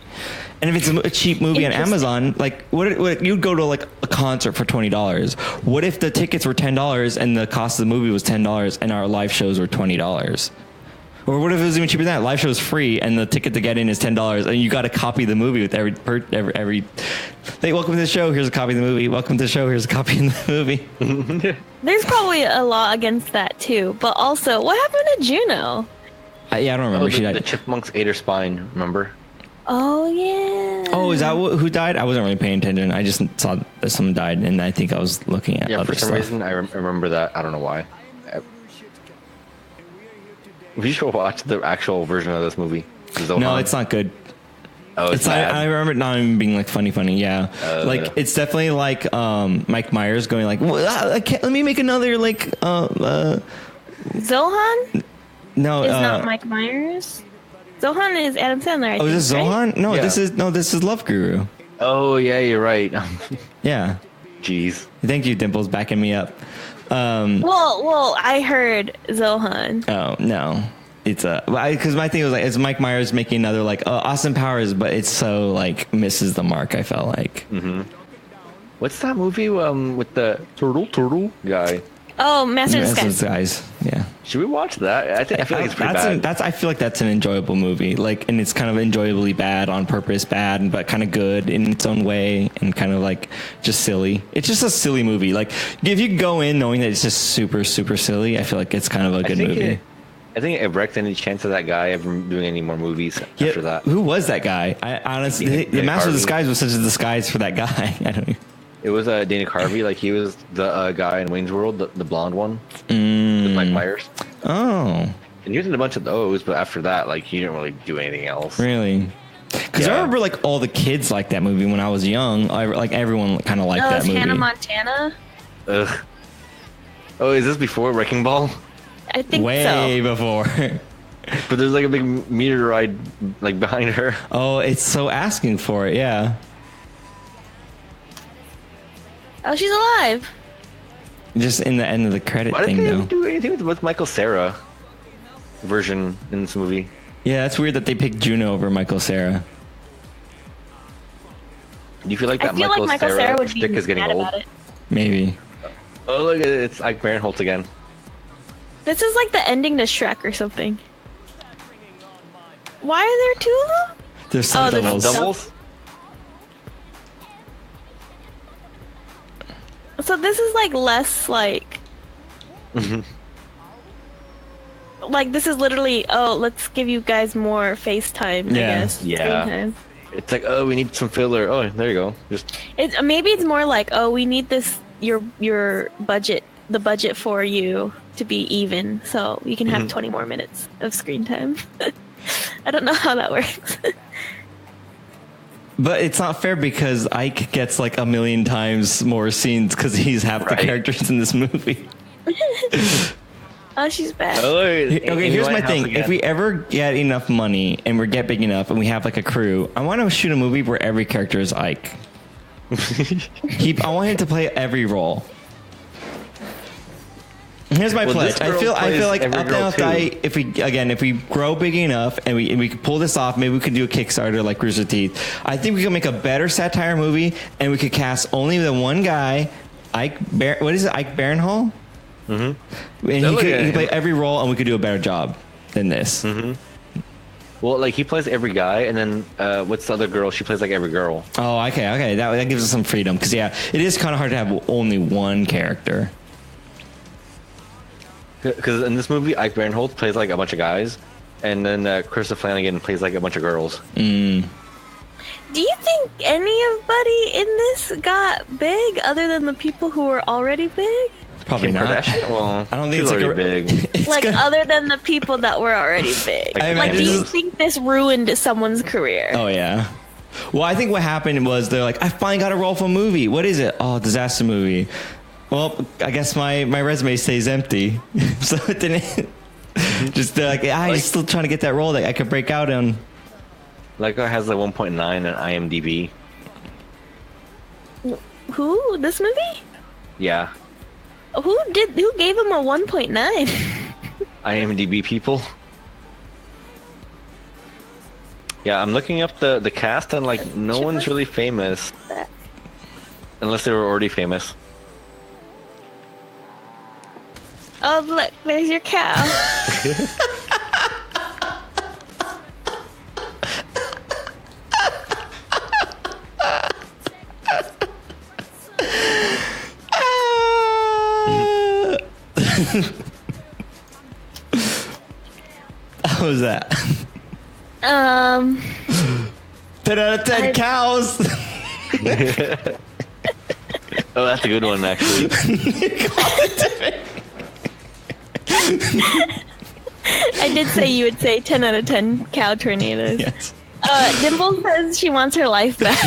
C: And if it's a cheap movie on Amazon, like what you'd go to like a concert for $20. What if the tickets were $10 and the cost of the movie was $10 and our live shows were $20? Or what if it was even cheaper than that? Live show is free and the ticket to get in is $10 and you got to copy the movie with every hey, welcome to the show. Here's a copy of the movie. Welcome to the show. Here's a copy of the movie.
A: There's probably a law against that too. But also, what happened to Juno?
C: Yeah, I don't remember.
B: The chipmunks ate her spine. Remember?
A: Oh yeah.
C: Oh, is that who died? I wasn't really paying attention. I just saw that someone died, and I think I was looking at other
B: for some
C: stuff.
B: reason I remember that. I don't know why. We should watch the actual version of this movie.
C: No, it's not good.
B: Oh, it's bad.
C: I remember it not even being like funny. Yeah, it's definitely like Mike Myers going like, well, let me make another like.
A: Zohan?
C: No,
A: it's not Mike Myers. Zohan is Adam Sandler.
C: Is this Zohan?
A: Right?
C: No, this is Love Guru.
B: Oh yeah, you're right.
C: Yeah.
B: Jeez.
C: Thank you, Dimples, backing me up.
A: Well, I heard Zohan.
C: Oh no, it's because my thing was like, it's Mike Myers making another like Austin Powers, but it's so like misses the mark. I felt like.
B: Mm-hmm. What's that movie with the turtle guy?
A: Oh, Master of
C: That's
A: Disguise.
C: guys. Yeah.
B: Should we watch that? I feel like it's pretty bad.
C: I feel like that's an enjoyable movie. Like, and it's kind of enjoyably bad on purpose, bad, but kind of good in its own way, and kind of like just silly. It's just a silly movie. Like, if you go in knowing that it's just super, super silly, I feel like it's kind of a good movie.
B: I think it wrecked any chance of that guy ever doing any more movies after that.
C: Who was that guy? I honestly, the Master of Disguise was such a disguise for that guy. I don't know.
B: It was Dana Carvey. Like, he was the guy in Wayne's World, the blonde one, with Mike Myers.
C: Oh.
B: And he was in a bunch of those, but after that, like, he didn't really do anything else.
C: Really? Because I remember, like, all the kids liked that movie when I was young. Like, everyone kind of liked that movie.
A: Hannah Montana?
B: Ugh. Oh, is this before Wrecking Ball?
A: I think so.
C: Way before.
B: But there's, like, a big meteor ride, like, behind her.
C: Oh, it's so asking for it, yeah.
A: Oh, she's alive.
C: Just in the end of the credit
B: Why
C: thing,
B: didn't
C: though.
B: they do anything with Michael Cera version in this movie?
C: Yeah, that's weird that they picked Juno over Michael Cera.
B: Do you feel like that
A: I feel like Michael Cera would
B: stick
A: be
B: is getting
A: mad
B: old?
A: about it.
C: Maybe.
B: Oh, look, it's Ike Barinholtz again.
A: This is like the ending to Shrek or something. Why are there two of them?
C: There's some
A: there's
C: doubles.
B: Doubles?
A: So this is like less like... like this is literally, let's give you guys more FaceTime, I guess.
B: Yeah.
A: Screen time.
B: It's like, oh, we need some filler. Oh, there you go. Just
A: Maybe it's more like, we need this, your budget, the budget for you to be even, so you can have 20 more minutes of screen time. I don't know how that works.
C: But it's not fair because Ike gets like a million times more scenes because he's half the characters in this movie.
A: Oh, she's bad.
B: oh,
C: Okay, here's my thing. If we ever get enough money and we get big enough and we have like a crew, I want to shoot a movie where every character is Ike. I want him to play every role. Here's my pledge. I feel like UpDownLeftDie, if we grow big enough and we can pull this off, maybe we can do a Kickstarter like Rooster Teeth. I think we can make a better satire movie, and we could cast only the one guy, Ike Barinholtz? Mm-hmm. And he could play every role, and we could do a better job than this.
B: Mm-hmm. Well, like, he plays every guy, and then what's the other girl? She plays like every girl.
C: Oh, okay. That gives us some freedom because it is kind of hard to have only one character.
B: Because in this movie, Ike Barinholtz plays like a bunch of guys, and then Krista Flanagan plays like a bunch of girls.
A: Do you think anybody in this got big other than the people who were already big?
C: Probably
B: Kim
C: not.
B: Kardashian? Well,
C: I don't think
B: she's
C: it's
B: already big.
A: Like other than the people that were already big. Like, do you think this ruined someone's career?
C: Oh yeah. Well, I think what happened was they're like, I finally got a role for a movie. What is it? Oh, disaster movie. Well, I guess my resume stays empty, so it didn't. Just like, I'm still trying to get that role that I could break out on.
B: Like, it has like 1.9 on IMDb.
A: Who? This movie?
B: Yeah.
A: Who gave him a 1.9?
B: IMDb people. Yeah, I'm looking up the cast, and like no one's really famous, unless they were already famous.
A: Oh, look, there's your cow.
C: How was that? 10 out of 10 cows.
B: Oh, that's a good one, actually.
A: I did say you would say 10 out of 10 cow tornadoes.
C: Yes.
A: Dimple says she wants her life back.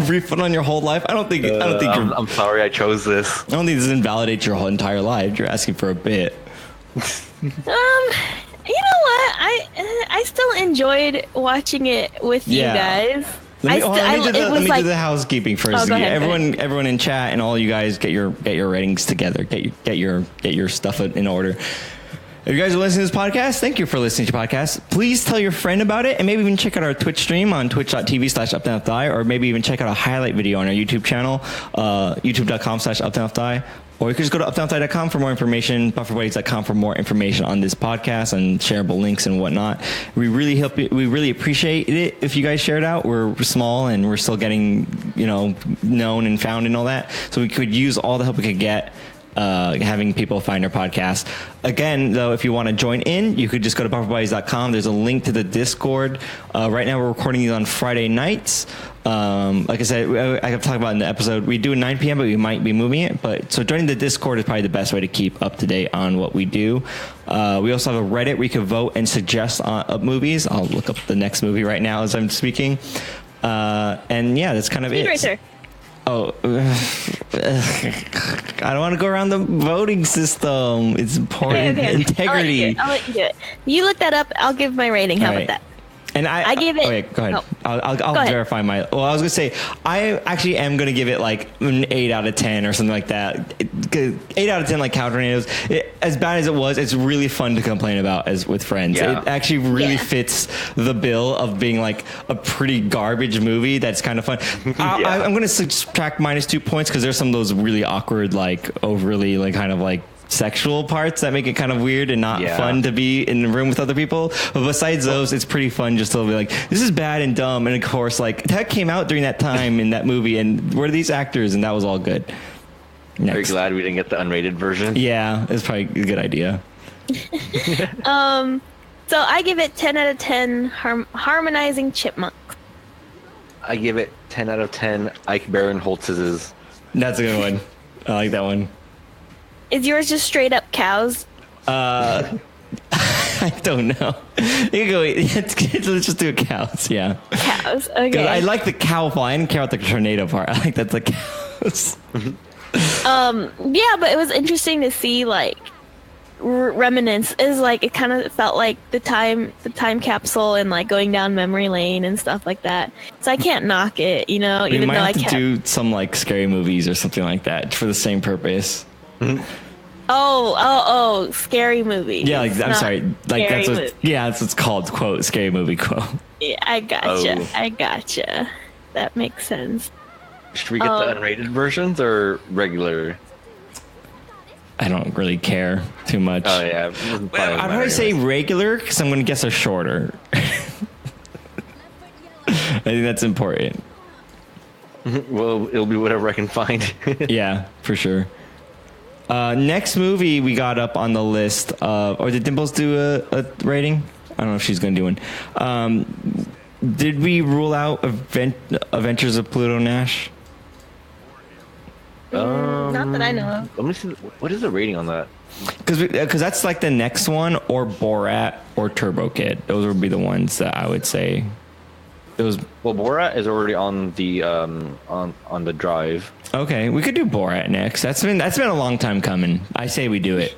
C: Refund on your whole life? I don't think.
B: I'm sorry I chose this.
C: I don't think this invalidates your whole entire life. You're asking for a bit.
A: You know what? I still enjoyed watching it with you guys.
C: Let me do the housekeeping first.
A: go ahead,
C: Everyone in chat and all you guys get your ratings together. Get your stuff in order. If you guys are listening to this podcast, thank you for listening to the podcast. Please tell your friend about it, and maybe even check out our Twitch stream on twitch.tv/UpDownLeftDie, or maybe even check out a highlight video on our YouTube channel, youtube.com/UpDownLeftDie. Or you can just go to UpDownLeftDie.com for more information, BufferBuddies.com for more information on this podcast and shareable links and whatnot. We really appreciate it if you guys share it out. We're small and we're still getting, known and found and all that. So we could use all the help we could get. Having people find our podcast. Again, though, if you want to join in, you could just go to bufferbuddies.com. There's a link to the Discord. Right now, we're recording these on Friday nights. Like I said, I have talked about in the episode, we do 9 p.m., but we might be moving it. So joining the Discord is probably the best way to keep up to date on what we do. We also have a Reddit where you can vote and suggest movies. I'll look up the next movie right now as I'm speaking. And yeah, that's kind of it.
A: Racer.
C: Oh, I don't want to go around the voting system. It's important.
A: Okay.
C: Integrity.
A: I'll let you do it. You look that up. I'll give my rating. How about that?
C: And I gave it. Okay, go ahead. I'll verify my. Well, I was gonna say I actually am gonna give it like an 8 out of 10 or something like that. 8 out of 10, like Cow Tornadoes. As bad as it was, it's really fun to complain about as with friends. Yeah. It actually really fits the bill of being like a pretty garbage movie. That's kind of fun. I'm gonna subtract -2 points because there's some of those really awkward, like overly, like kind of like sexual parts that make it kind of weird and not fun to be in the room with other people. But besides those, it's pretty fun just to be like, this is bad and dumb. And of course, like that came out during that time in that movie, and where are these actors? And that was all good.
B: Very glad we didn't get the unrated version.
C: Yeah, it's probably a good idea.
A: So I give it 10 out of 10 harmonizing chipmunks.
B: I give it 10 out of 10 Ike Barinholtz's.
C: That's a good one. I like that one.
A: Is yours just straight up cows?
C: I don't know. You can go. Let's just do cows. Yeah.
A: Cows. Okay.
C: I like the cow part. I didn't care about the tornado part. I like that the cows.
A: Yeah, but it was interesting to see like reminisce. Is like it kind of felt like the time capsule and like going down memory lane and stuff like that. So I can't knock it, even though I can't
C: do some like scary movies or something like that for the same purpose.
A: Oh, scary movie.
C: Yeah, like I'm sorry, like that's what it's called, quote, scary movie quote.
A: Yeah, I gotcha. That makes sense.
B: Should we get the unrated versions or regular?
C: I don't really care too much.
B: Oh yeah,
C: I'd probably say regular because I'm going to guess they're shorter. I think that's important.
B: Well, it'll be whatever I can find.
C: Yeah, for sure. Next movie we got up on the list or did Dimples do a rating? I don't know if she's going to do one. Did we rule out Adventures of Pluto Nash?
A: Not that I know of.
B: Let me see. What is the rating on that?
C: Because that's like the next one, or Borat or Turbo Kid. Those would be the ones that I would say. Well,
B: Borat is already on the on the drive.
C: Okay, we could do Borat next. That's been a long time coming. I say we do it.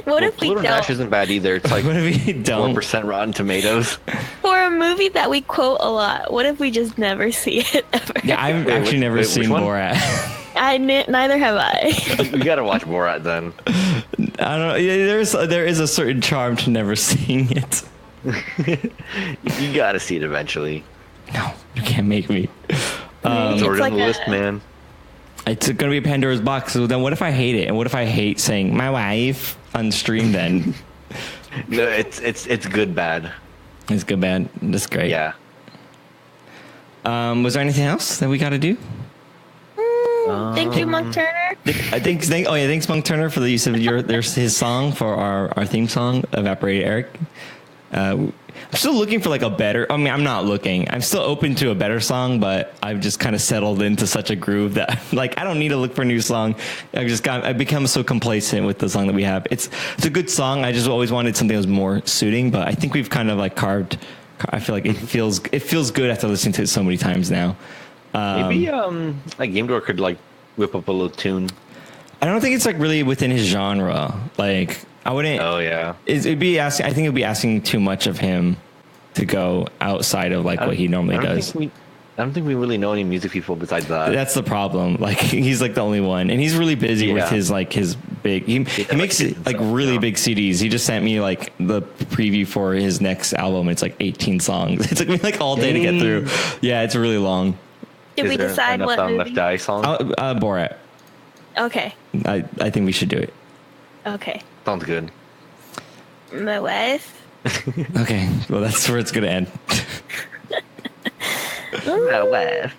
A: What if we
B: Pluto
A: don't?
B: Nash isn't bad either. It's like
C: what if we don't?
B: 4% Rotten Tomatoes.
A: For a movie that we quote a lot, what if we just never see it ever?
C: Yeah, I've actually never seen Borat.
A: Neither have I.
B: We gotta watch Borat then.
C: I don't know. Yeah, there is a certain charm to never seeing it.
B: You gotta see it eventually.
C: No, you can't make me.
B: It's already on the list, man.
C: It's gonna be a Pandora's box. So then, what if I hate it? And what if I hate saying my wife on stream? Then
B: no, it's good bad.
C: It's good bad. That's great.
B: Yeah.
C: Was there anything else that we got to do?
A: Thank you, Monk Turner.
C: Thanks, Monk Turner, for the use of his song for our theme song, Evaporated Eric. I'm still looking for like a better. I mean, I'm not looking. I'm still open to a better song, but I've just kind of settled into such a groove that like I don't need to look for a new song. I've become so complacent with the song that we have. It's a good song. I just always wanted something that was more suiting, but I think we've kind of like carved. I feel like it feels good after listening to it so many times now.
B: Maybe like Game Door could like whip up a little tune.
C: I don't think it's like really within his genre. Like I wouldn't. Oh yeah. It'd be asking. I think it'd be asking too much of him to go outside of like what he normally does.
B: don't think we really know any music people besides that.
C: That's the problem. Like he's like the only one, and he's really busy with
B: Yeah.
C: his big. He makes like really big CDs. He just sent me like the preview for his next album. It's like 18 songs. It took me like all day to get through. Yeah, it's really long.
A: Did we
B: there
A: decide
B: an
A: what
B: Up Down
A: movie?
B: Left Die song?
C: Borat.
A: Okay.
C: I think we should do it.
A: Okay.
B: Sounds good.
A: My wife.
C: Okay, well that's where it's gonna end.
B: My wife.